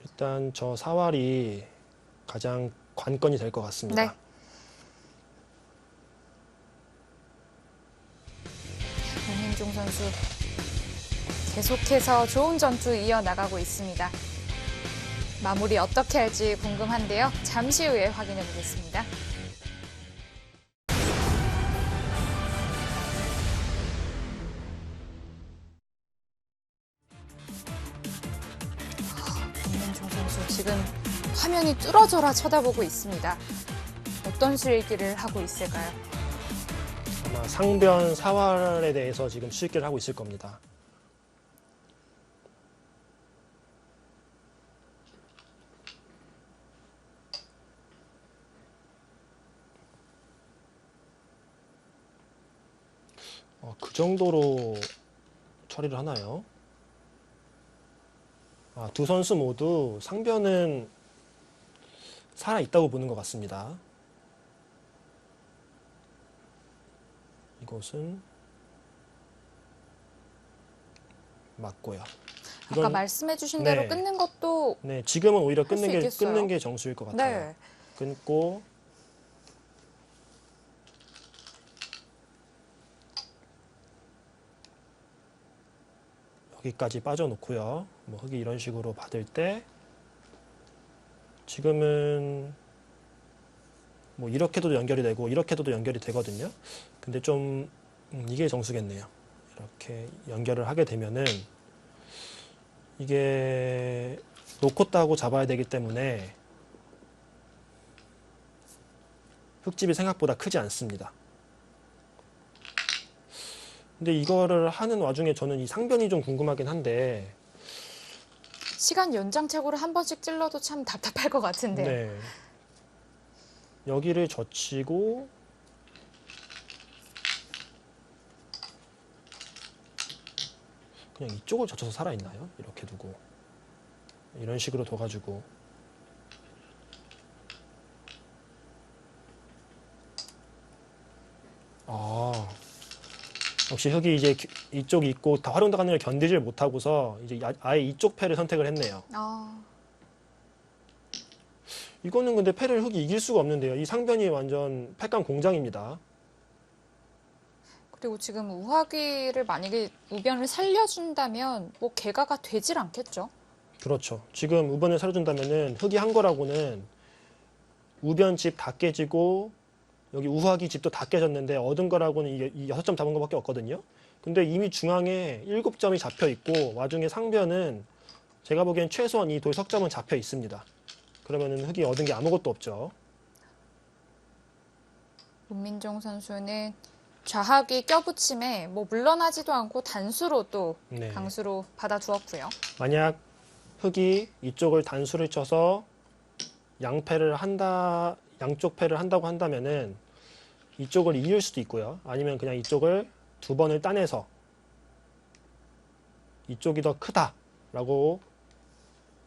일단 저 사활이 가장 관건이 될 것 같습니다. 네. 윤민중 선수 계속해서 좋은 전투 이어나가고 있습니다. 마무리 어떻게 할지 궁금한데요. 잠시 후에 확인해 보겠습니다. 윤민중 선수 지금 화면이 뚫어져라 쳐다보고 있습니다. 어떤 수일기를 하고 있을까요? 아마 상변 사활에 대해서 지금 수익기를 하고 있을 겁니다. 그 정도로 처리를 하나요? 두 선수 모두 상변은 살아있다고 보는 것 같습니다. 이것은 맞고요. 아까 말씀해주신 네. 대로 끊는 것도 네, 지금은 오히려 할수 있겠어요? 끊는 게 정수일 것 같아요. 네. 끊고 여기까지 빠져놓고요. 뭐 흙이 이런 식으로 받을 때 지금은 뭐 이렇게도 연결이 되고 이렇게도 연결이 되거든요. 근데 좀 이게 정수겠네요. 이렇게 연결을 하게 되면은 이게 놓고 따고 잡아야 되기 때문에 흙집이 생각보다 크지 않습니다. 근데 이거를 하는 와중에 저는 이 상변이 좀 궁금하긴 한데 시간 연장책으로 한 번씩 찔러도 참 답답할 것 같은데. 네. 여기를 젖히고 그냥 이쪽을 젖혀서 살아있나요? 이렇게 두고 이런 식으로 둬가지고 아 역시 흙이 이제 이쪽이 있고 다 활용도가능을 견디질 못하고서 이제 아예 이쪽 패를 선택을 했네요. 아, 이거는 근데 패를 흙이 이길 수가 없는데요. 이 상변이 완전 패감 공장입니다. 그리고 지금 우하기를 만약에 우변을 살려준다면 뭐 개가가 되질 않겠죠? 그렇죠. 지금 우변을 살려준다면은 흙이 한 거라고는 우변 집 다 깨지고 여기 우하기 집도 다 깨졌는데 얻은 거라고는 이 6점 잡은 거밖에 없거든요. 근데 이미 중앙에 7점이 잡혀 있고 와중에 상변은 제가 보기엔 최소한 이 돌 석점은 잡혀 있습니다. 그러면은 흙이 얻은 게 아무것도 없죠. 문민종 선수는 좌하기 껴붙임에 뭐 물러나지도 않고 단수로 또 네. 강수로 받아두었고요. 만약 흙이 이쪽을 단수를 쳐서 양쪽 패를 한다고 한다면은 이쪽을 이을 수도 있고요. 아니면 그냥 이쪽을 2번을 따내서 이쪽이 더 크다라고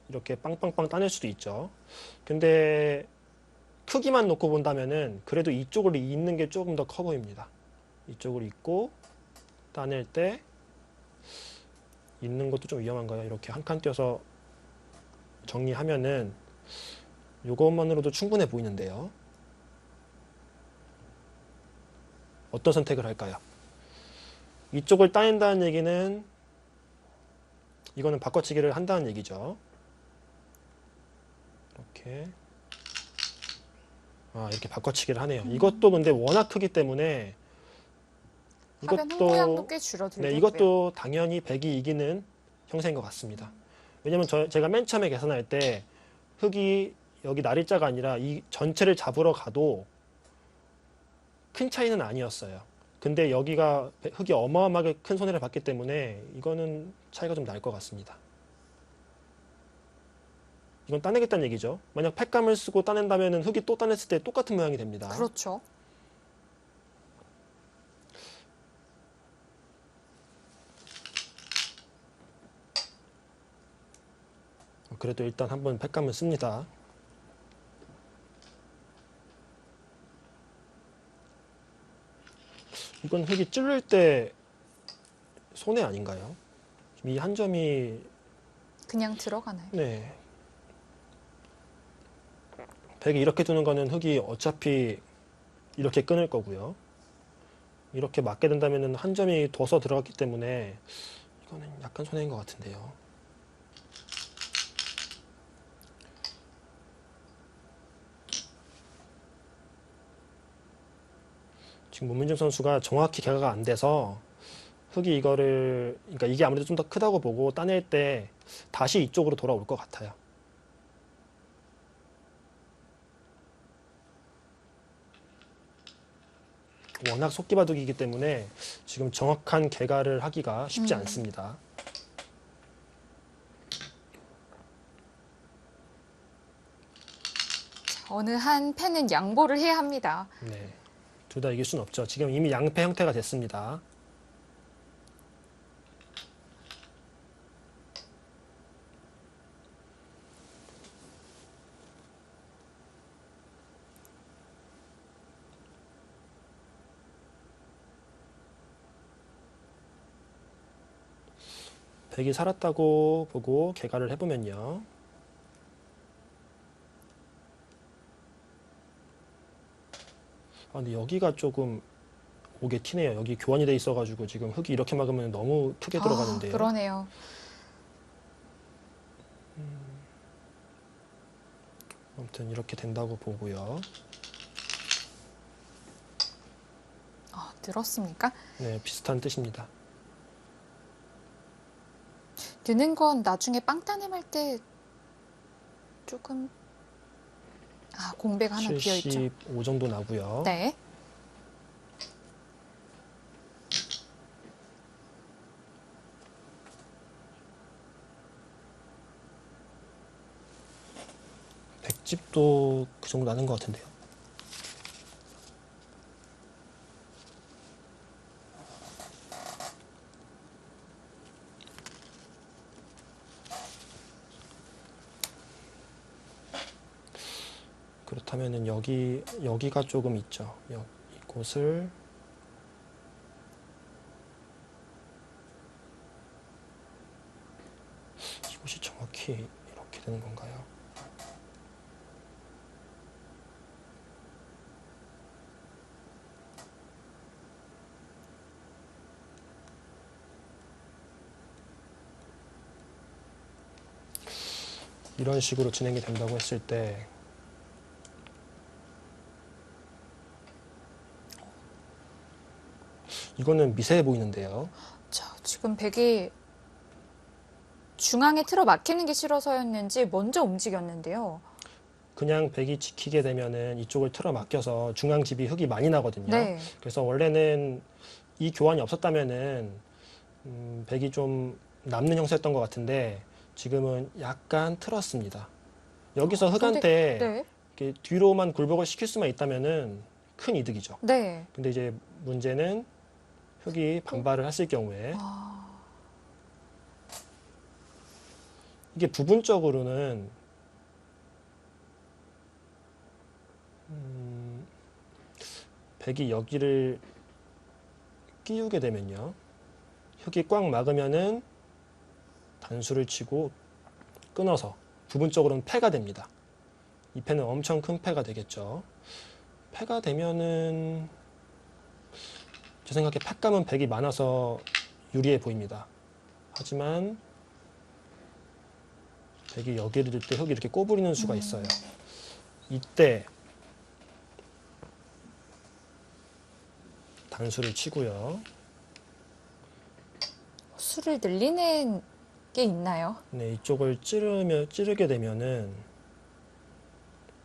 이렇게 빵빵빵 따낼 수도 있죠. 근데 크기만 놓고 본다면은 그래도 이쪽을 잇는 게 조금 더 커 보입니다. 이쪽을 잇고 따낼 때 잇는 것도 좀 위험한가요? 이렇게 한 칸 띄어서 정리하면은 이것만으로도 충분해 보이는데요. 어떤 선택을 할까요? 이쪽을 따낸다는 얘기는 이거는 바꿔치기를 한다는 얘기죠. 이렇게 이렇게 바꿔치기를 하네요. 이것도 근데 워낙 크기 때문에 화면 홍보량도 꽤 줄어들겠고요. 네, 이것도 당연히 100이 이기는 형세인 것 같습니다. 왜냐면 제가 맨 처음에 계산할 때 흙이 여기 날일자가 아니라 이 전체를 잡으러 가도 큰 차이는 아니었어요. 근데 여기가 흙이 어마어마하게 큰 손해를 봤기 때문에 이거는 차이가 좀 날 것 같습니다. 이건 따내겠다는 얘기죠. 만약 팩감을 쓰고 따낸다면 흙이 또 따냈을 때 똑같은 모양이 됩니다. 그렇죠. 그래도 일단 한번 팩감을 씁니다. 이건 흙이 찌를 때 손해 아닌가요? 이 한 점이 그냥 들어가나요? 네. 100이 이렇게 두는 거는 흙이 어차피 이렇게 끊을 거고요. 이렇게 맞게 된다면 한 점이 둬서 들어갔기 때문에 이거는 약간 손해인 것 같은데요. 지금 문민정 선수가 정확히 개가가 안 돼서 흙이 이거를 그러니까 이게 아무래도 좀 더 크다고 보고 따낼 때 다시 이쪽으로 돌아올 것 같아요. 워낙 속기바둑이기 때문에 지금 정확한 개가를 하기가 쉽지 않습니다. 어느 한 패는 양보를 해야 합니다. 네, 둘 다 이길 수는 없죠. 지금 이미 양패 형태가 됐습니다. 백이 살았다고 보고 개가를 해보면요. 근데 여기가 조금 오게 튀네요. 여기 교환이 돼 있어가지고 지금 흙이 이렇게 막으면 너무 크게 들어가는데요. 그러네요. 아무튼 이렇게 된다고 보고요. 늘었습니까? 네, 비슷한 뜻입니다. 드는 건 나중에 빵따냄 할 때 조금 공백 하나 비어있죠. 75 정도 나고요. 네. 백집도 그 정도 나는 것 같은데요. 그렇다면은 여기가 조금 있죠. 이곳을 이곳이 정확히 이렇게 되는 건가요? 이런 식으로 진행이 된다고 했을 때 이거는 미세해 보이는데요. 자, 지금 백이 중앙에 틀어 막히는 게 싫어서였는지 먼저 움직였는데요. 그냥 백이 지키게 되면은 이쪽을 틀어 막혀서 중앙집이 흙이 많이 나거든요. 네. 그래서 원래는 이 교환이 없었다면은 백이 좀 남는 형세였던 것 같은데 지금은 약간 틀었습니다. 여기서 흙한테 네. 이렇게 뒤로만 굴복을 시킬 수만 있다면은 큰 이득이죠. 네. 근데 이제 문제는 흙이 반발을 했을 경우에 이게 부분적으로는 백이 여기를 끼우게 되면요. 흙이 꽉 막으면은 단수를 치고 끊어서 부분적으로는 패가 됩니다. 이 패는 엄청 큰 패가 되겠죠. 패가 되면은 제 생각에 팥감은 백이 많아서 유리해 보입니다. 하지만 백이 여기를 들 때 흙이 이렇게 꼬부리는 수가 있어요. 이때 단수를 치고요. 수를 늘리는 게 있나요? 네, 이쪽을 찌르게 되면은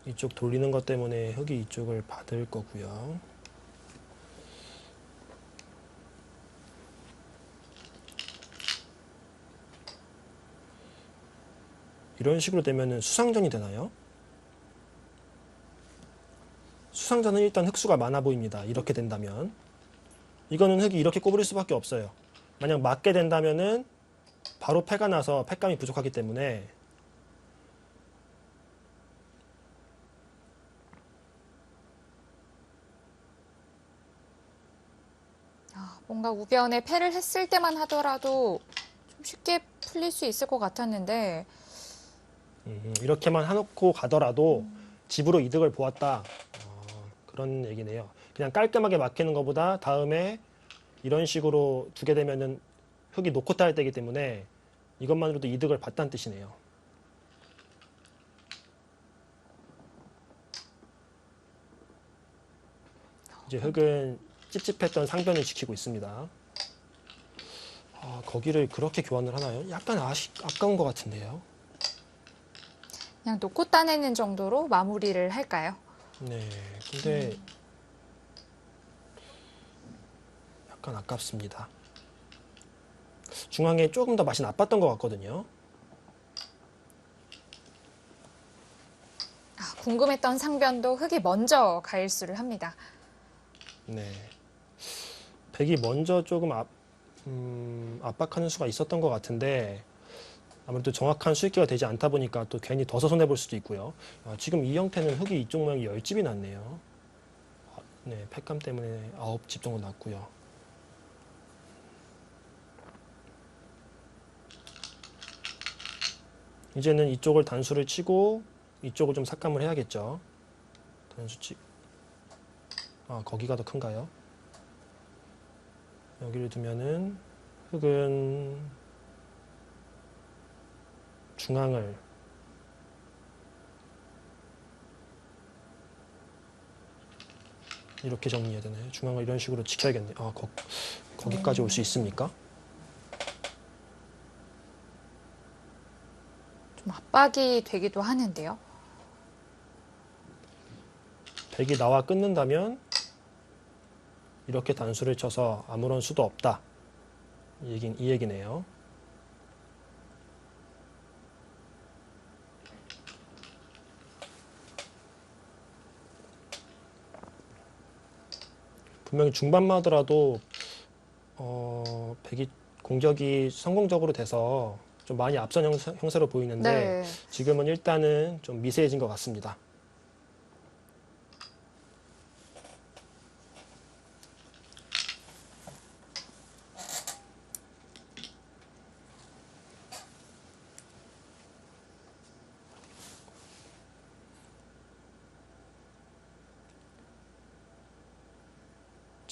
이쪽 돌리는 것 때문에 흙이 이쪽을 받을 거고요. 이런 식으로 되면은 수상전이 되나요? 수상전은 일단 흙수가 많아 보입니다. 이렇게 된다면. 이거는 흙이 이렇게 꼬부릴 수밖에 없어요. 만약 맞게 된다면은 바로 패가 나서 패감이 부족하기 때문에 뭔가 우변에 패를 했을 때만 하더라도 좀 쉽게 풀릴 수 있을 것 같았는데 이렇게만 해놓고 가더라도 집으로 이득을 보았다. 그런 얘기네요. 그냥 깔끔하게 막히는 것보다 다음에 이런 식으로 두게 되면은 흙이 놓고 따야 되기 때문에 이것만으로도 이득을 봤다는 뜻이네요. 이제 흙은 찝찝했던 상변을 지키고 있습니다. 거기를 그렇게 교환을 하나요? 약간 아까운 것 같은데요. 그냥 놓고 따내는 정도로 마무리를 할까요? 네, 근데 약간 아깝습니다. 중앙에 조금 더 맛이 나빴던 것 같거든요. 궁금했던 상변도 흙이 먼저 가일수를 합니다. 네, 백이 먼저 조금 압박하는 수가 있었던 것 같은데 아무래도 정확한 수익기가 되지 않다 보니까 또 괜히 더 손해볼 수도 있고요. 지금 이 형태는 흙이 이쪽 모양이 10집이 났네요. 네, 팩감 때문에 9집 정도 났고요. 이제는 이쪽을 단수를 치고 이쪽을 좀 삭감을 해야겠죠. 단수치. 거기가 더 큰가요? 여기를 두면은 흙은 중앙을 이렇게 정리해야 되나요? 중앙을 이런 식으로 지켜야겠네요. 거기까지 올 수 있습니까? 좀 압박이 되기도 하는데요. 백이 나와 끊는다면 이렇게 단수를 쳐서 아무런 수도 없다. 이 얘기네요. 분명히 중반만 하더라도 백이 공격이 성공적으로 돼서 좀 많이 앞선 형세로 보이는데 네. 지금은 일단은 좀 미세해진 것 같습니다.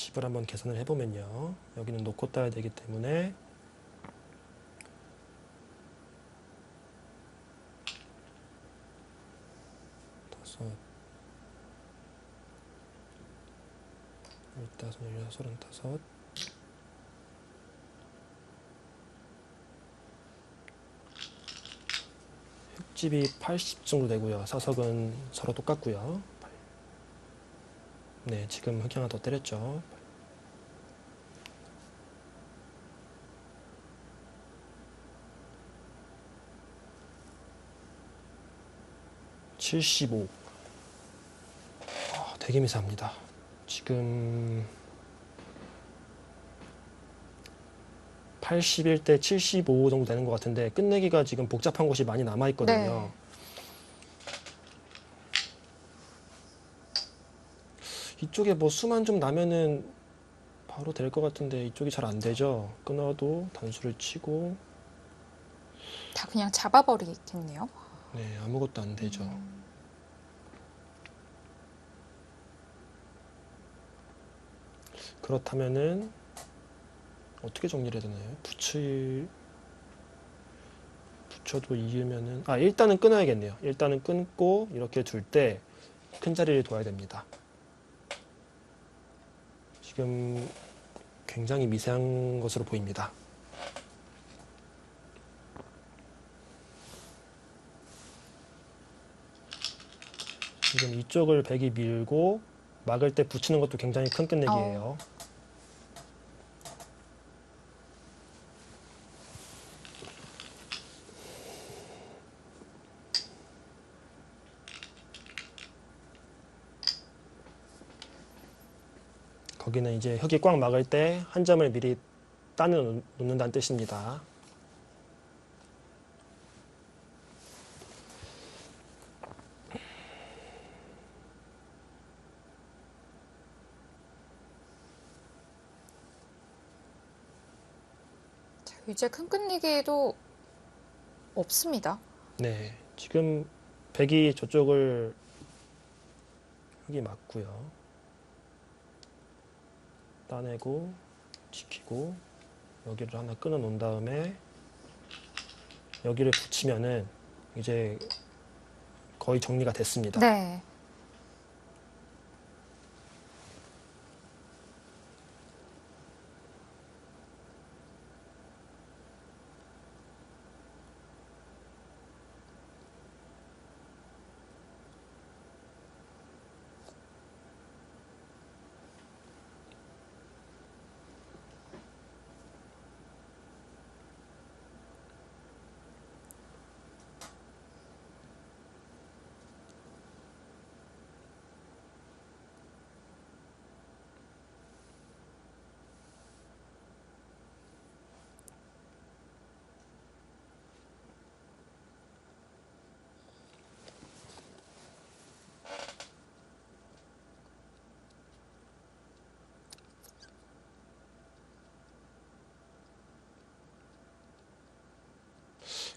집을 한번 계산을 해보면요. 여기는 놓고 따야 되기 때문에 다섯, 열다섯, 열여섯, 서른다섯, 흙집이 80 정도 되고요. 사석은 서로 똑같고요. 네, 지금 흙이 하나 더 때렸죠. 75. 되게 미세합니다. 지금 81대 75 정도 되는 것 같은데 끝내기가 지금 복잡한 곳이 많이 남아 있거든요. 네. 이쪽에 뭐 수만 좀 나면은 바로 될 것 같은데 이쪽이 잘 안 되죠. 끊어도 단수를 치고 다 그냥 잡아버리겠네요. 네, 아무것도 안 되죠. 그렇다면은 어떻게 정리를 해야 되나요? 붙여도 이으면은 일단은 끊어야겠네요. 일단은 끊고 이렇게 둘 때 큰 자리를 둬야 됩니다. 지금 굉장히 미세한 것으로 보입니다. 지금 이쪽을 백이 밀고 막을 때 붙이는 것도 굉장히 큰 끝내기예요. 거기는 이제 흙이 꽉 막을 때 한 점을 미리 따내 놓는다는 뜻입니다. 자, 이제 큰 끝내기도 없습니다. 네, 지금 백이 저쪽을 흙이 막고요. 따내고 지키고 여기를 하나 끊어 놓은 다음에 여기를 붙이면은 이제 거의 정리가 됐습니다. 네.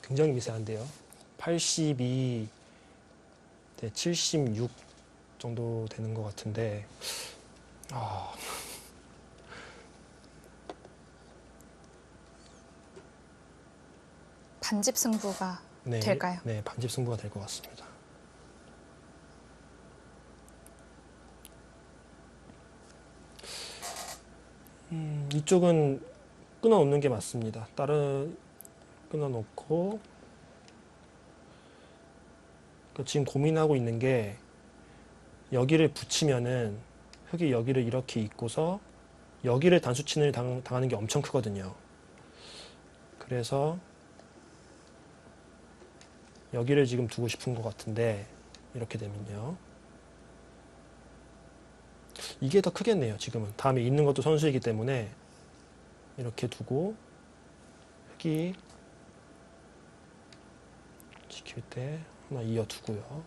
굉장히 미세한데요. 82 대 76 정도 되는 것 같은데 반집 승부가 될까요? 네, 반집 승부가 될 것 같습니다. 이쪽은 끊어 놓는 게 맞습니다. 다른 끊어 놓고 지금 고민하고 있는 게 여기를 붙이면은 흙이 여기를 이렇게 있고서 여기를 단수친을 당하는 게 엄청 크거든요. 그래서 여기를 지금 두고 싶은 것 같은데 이렇게 되면요. 이게 더 크겠네요. 지금은 다음에 있는 것도 선수이기 때문에 이렇게 두고 흙이 지킬 때 하나 이어 두고요.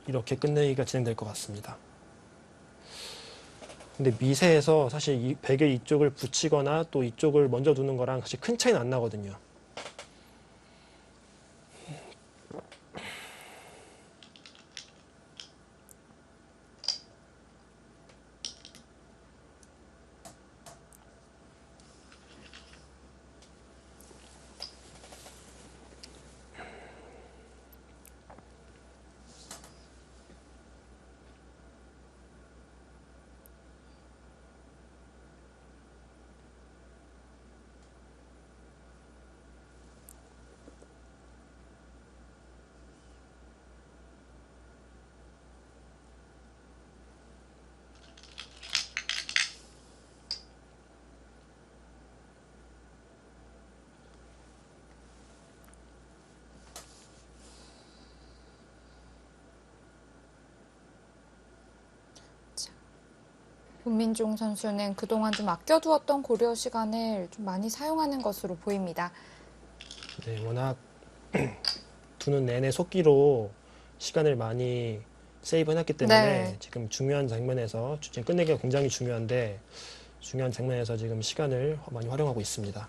이렇게 끝내기가 진행될 것 같습니다. 근데 미세해서 사실 이 베개 이쪽을 붙이거나 또 이쪽을 먼저 두는 거랑 사실 큰 차이는 안 나거든요. 문민종 선수는 그동안 좀 아껴두었던 고려 시간을 좀 많이 사용하는 것으로 보입니다. 네, 워낙 두는 내내 속기로 시간을 많이 세이브해놨기 때문에 네. 지금 중요한 장면에서 지금 끝내기가 굉장히 중요한데 중요한 장면에서 지금 시간을 많이 활용하고 있습니다.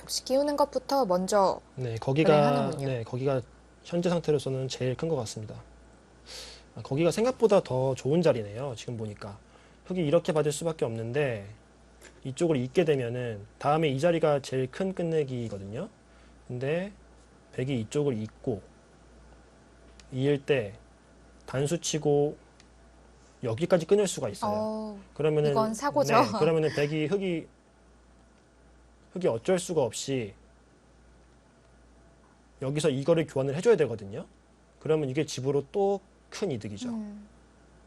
역시 끼우는 것부터 먼저 네, 하는군요. 거기가 현재 상태로서는 제일 큰 것 같습니다. 거기가 생각보다 더 좋은 자리네요. 지금 보니까 흙이 이렇게 받을 수밖에 없는데 이쪽을 잇게 되면은 다음에 이 자리가 제일 큰 끝내기거든요. 근데 백이 이쪽을 잇고 이을 때 단수 치고 여기까지 끊을 수가 있어요. 그러면은 이건 사고죠. 네, 그러면은 백이 흙이 어쩔 수가 없이 여기서 이거를 교환을 해줘야 되거든요. 그러면 이게 집으로 또 큰 이득이죠.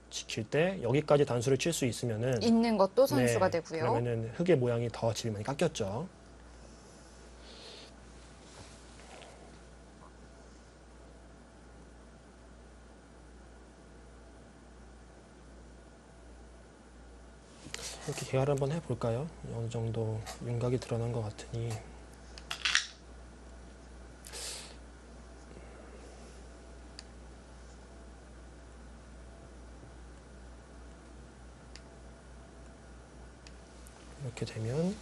지킬 때 여기까지 단수를 칠 수 있으면은 있는 것도 선수가 네, 되고요. 그러면은 흙의 모양이 더 집이 많이 깎였죠. 이렇게 계열 한번 해볼까요? 어느 정도 윤곽이 드러난 것 같으니. 이렇게 되면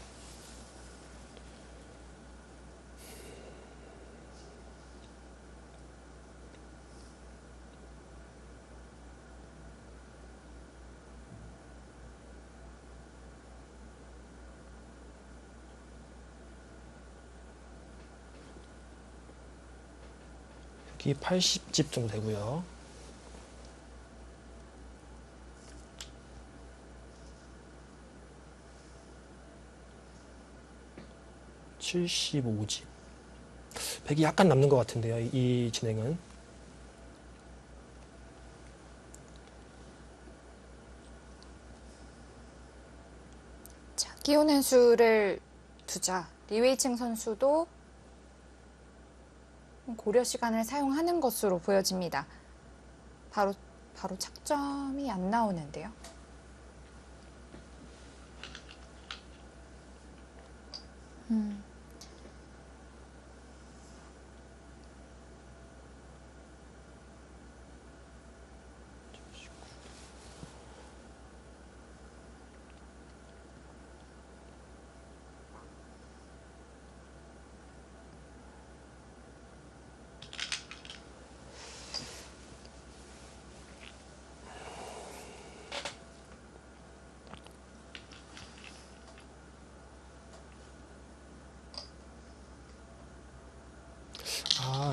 여기 80집 정도 되고요. (75집) 백이 약간 남는 것 같은데요. 이 진행은. 자, 끼우는 수를 두자. 리웨이칭 선수도 고려 시간을 사용하는 것으로 보여집니다. 바로 착점이 안 나오는데요.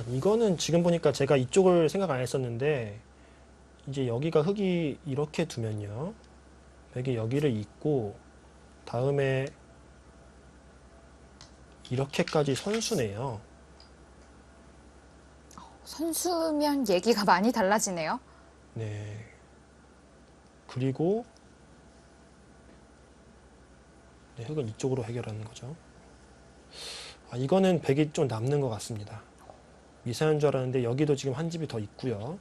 이거는 지금 보니까 제가 이쪽을 생각 안 했었는데 이제 여기가 흙이 이렇게 두면요. 백이 여기를 잇고 다음에 이렇게까지 선수네요. 선수면 얘기가 많이 달라지네요. 네. 그리고 네, 흙은 이쪽으로 해결하는 거죠. 이거는 백이 좀 남는 것 같습니다. 미세한 줄 알았는데 여기도 지금 한 집이 더 있고요.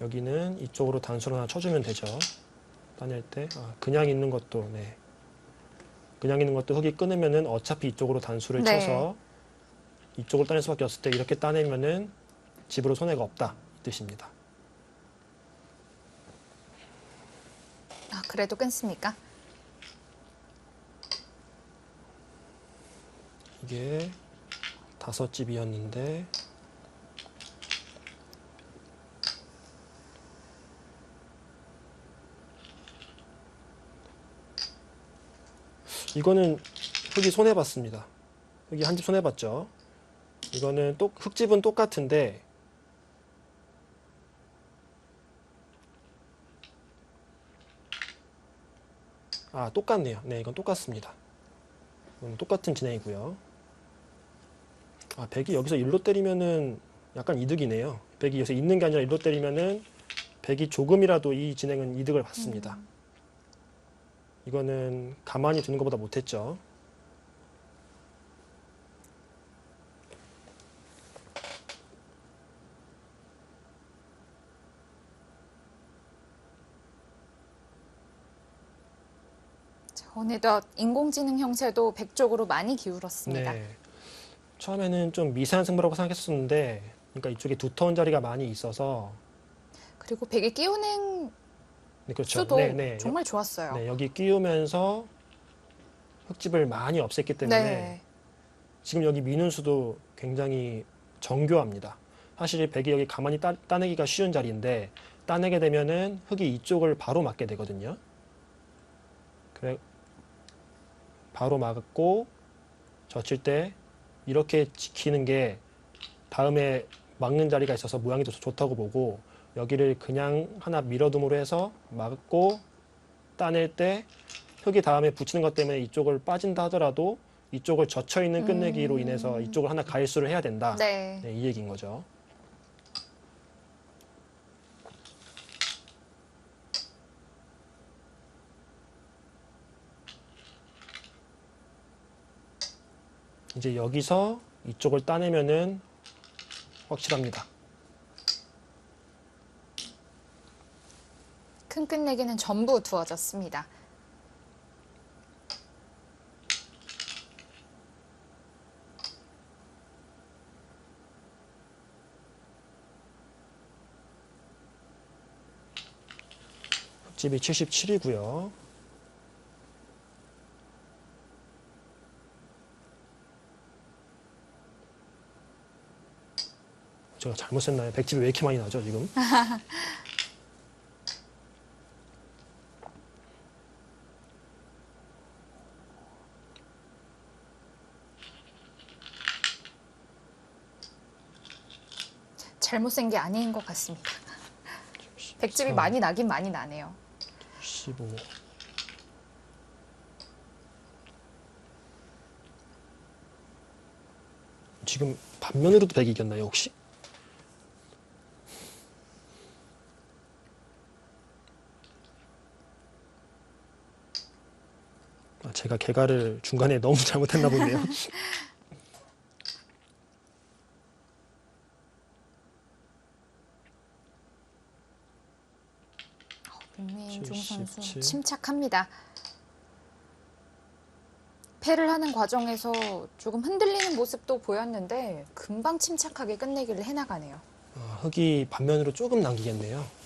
여기는 이쪽으로 단수를 하나 쳐주면 되죠. 따낼 때 그냥 있는 것도 네. 그냥 있는 것도 흙이 끊으면은 어차피 이쪽으로 단수를 네. 쳐서 이쪽을 따낼 수밖에 없을 때 이렇게 따내면은 집으로 손해가 없다 이 뜻입니다. 그래도 끊습니까? 이게 5집이었는데 이거는 흙이 손해봤습니다. 흙이 한 집 손해봤죠. 이거는 또 흙집은 똑같은데 똑같네요. 네, 이건 똑같습니다. 이건 똑같은 진행이고요. 백이 여기서 일로 때리면은 약간 이득이네요. 백이 여기서 있는 게 아니라 일로 때리면은 백이 조금이라도 이 진행은 이득을 받습니다. 이거는 가만히 두는 것보다 못했죠. 어느덧 인공지능 형태도 백 쪽으로 많이 기울었습니다. 네. 처음에는 좀 미세한 승부라고 생각했었는데, 그러니까 이쪽에 두터운 자리가 많이 있어서, 그리고 백이 끼우는 네, 그렇죠. 수도 네, 네. 정말 좋았어요. 네, 여기 끼우면서 흙집을 많이 없앴기 때문에 네. 지금 여기 미는 수도 굉장히 정교합니다. 사실 백이 여기 가만히 따내기가 쉬운 자리인데 따내게 되면은 흙이 이쪽을 바로 맞게 되거든요. 그래 바로 맞고 젖힐 때 이렇게 지키는 게 다음에 막는 자리가 있어서 모양이 더 좋다고 보고 여기를 그냥 하나 밀어둠으로 해서 막고 따낼 때 흙이 다음에 붙이는 것 때문에 이쪽을 빠진다 하더라도 이쪽을 젖혀 있는 끝내기로 인해서 이쪽을 하나 가일수를 해야 된다. 네. 네, 이 얘기인 거죠. 이제 여기서 이쪽을 따내면은 확실합니다. 큰 끝내기는 전부 두어졌습니다. 흙집이 77이고요. 제가 잘못 셌나요? 백집이 왜 이렇게 많이 나죠, 지금? 잘못 센 게 아닌 것 같습니다. 백집이 14, 많이 나긴 많이 나네요. 15. 지금 반면으로도 백이 이겼나요, 혹시? 아, 제가 개가를 중간에 너무 잘못했나 보네요. 윤민중 선수 77. 침착합니다. 패를 하는 과정에서 조금 흔들리는 모습도 보였는데 금방 침착하게 끝내기를 해나가네요. 흙이 반면으로 조금 남기겠네요.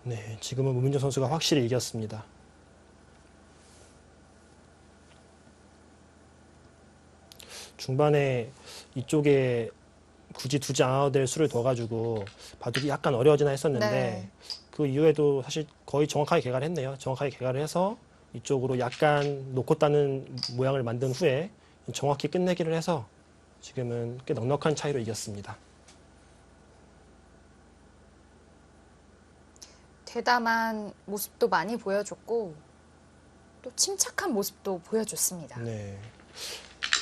네, 지금은 문민정 선수가 확실히 이겼습니다. 중반에 이쪽에 굳이 두지 않아도 될 수를 둬가지고 바둑이 약간 어려워지나 했었는데 네. 그 이후에도 사실 거의 정확하게 개가를 했네요. 정확하게 개가를 해서 이쪽으로 약간 놓고 따는 모양을 만든 후에 정확히 끝내기를 해서 지금은 꽤 넉넉한 차이로 이겼습니다. 대담한 모습도 많이 보여줬고 또 침착한 모습도 보여줬습니다. 네.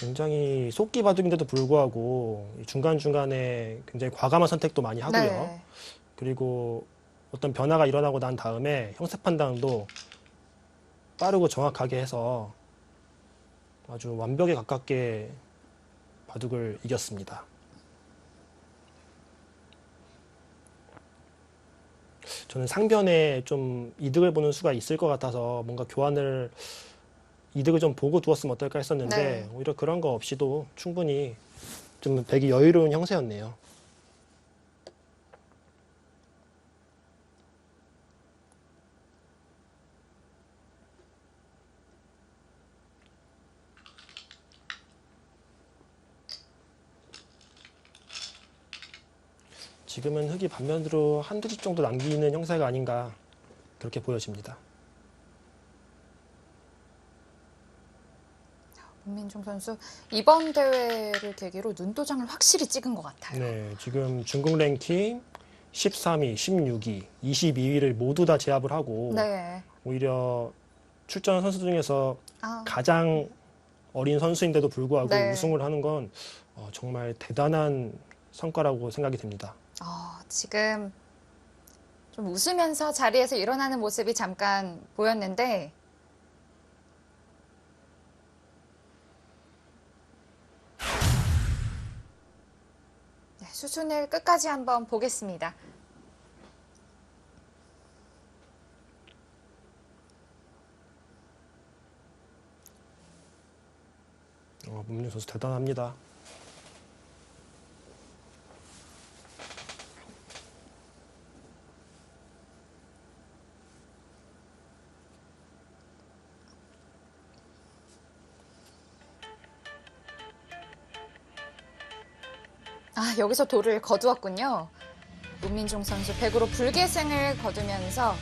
굉장히 속기 바둑인데도 불구하고 중간중간에 굉장히 과감한 선택도 많이 하고요. 네. 그리고 어떤 변화가 일어나고 난 다음에 형사 판단도 빠르고 정확하게 해서 아주 완벽에 가깝게 바둑을 이겼습니다. 저는 상변에 좀 이득을 보는 수가 있을 것 같아서 뭔가 교환을 이득을 좀 보고 두었으면 어떨까 했었는데 네. 오히려 그런 거 없이도 충분히 좀 백이 여유로운 형세였네요. 지금은 흙이 반면으로 한두 집 정도 남기는 형세가 아닌가 그렇게 보여집니다. 문민종 선수 이번 대회를 계기로 눈도장을 확실히 찍은 것 같아요. 네, 지금 중국 랭킹 13위, 16위, 22위를 모두 다 제압을 하고 네. 오히려 출전 선수 중에서 아, 가장 어린 선수인데도 불구하고 네. 우승을 하는 건 정말 대단한 성과라고 생각이 됩니다. 지금 좀 웃으면서 자리에서 일어나는 모습이 잠깐 보였는데 네, 수순을 끝까지 한번 보겠습니다. 문민종 선수 대단합니다. 여기서 돌을 거두었군요. 문민종 선수 100으로 불계승을 거두면서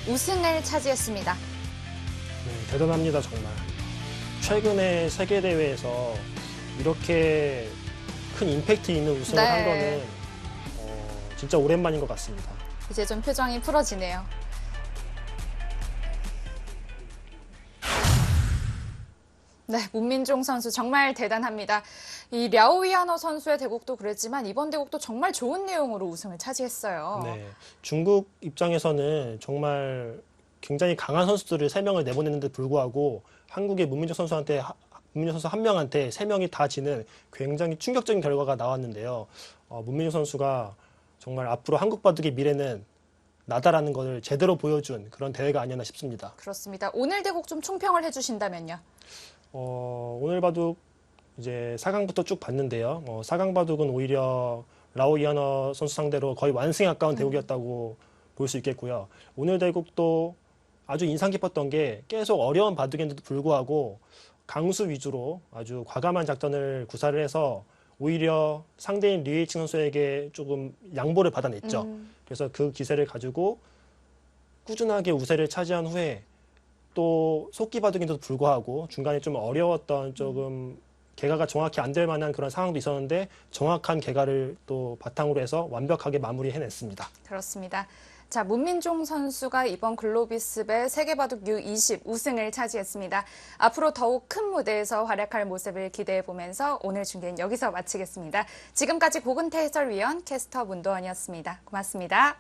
우승을 차지했습니다. 네, 대단합니다, 정말. 최근에 세계대회에서 이렇게 큰 임팩트 있는 우승을 네. 한 거는 진짜 오랜만인 것 같습니다. 이제 좀 표정이 풀어지네요. 네, 문민종 선수 정말 대단합니다. 이 랴오이아너 선수의 대국도 그랬지만 이번 대국도 정말 좋은 내용으로 우승을 차지했어요. 네, 중국 입장에서는 정말 굉장히 강한 선수들을 3명을 내보냈는데 불구하고 한국의 문민종 선수 한 명한테 3명이 다 지는 굉장히 충격적인 결과가 나왔는데요. 문민종 선수가 정말 앞으로 한국 바둑의 미래는 나다라는 것을 제대로 보여준 그런 대회가 아니었나 싶습니다. 그렇습니다. 오늘 대국 좀 총평을 해주신다면요. 오늘 바둑 이제 4강부터 쭉 봤는데요. 4강 바둑은 오히려 라오이아너 선수 상대로 거의 완승에 가까운 대국이었다고 볼 수 있겠고요. 오늘 대국도 아주 인상 깊었던 게 계속 어려운 바둑인데도 불구하고 강수 위주로 아주 과감한 작전을 구사를 해서 오히려 상대인 리에이칭 선수에게 조금 양보를 받아냈죠. 그래서 그 기세를 가지고 꾸준하게 우세를 차지한 후에 또 속기 바둑인데도 불구하고 중간에 좀 어려웠던 조금 개가가 정확히 안 될 만한 그런 상황도 있었는데 정확한 개가를 또 바탕으로 해서 완벽하게 마무리해냈습니다. 그렇습니다. 자, 문민종 선수가 이번 글로비스배 세계바둑 U20 우승을 차지했습니다. 앞으로 더욱 큰 무대에서 활약할 모습을 기대해보면서 오늘 중계는 여기서 마치겠습니다. 지금까지 고근태 해설위원, 캐스터 문도원이었습니다. 고맙습니다.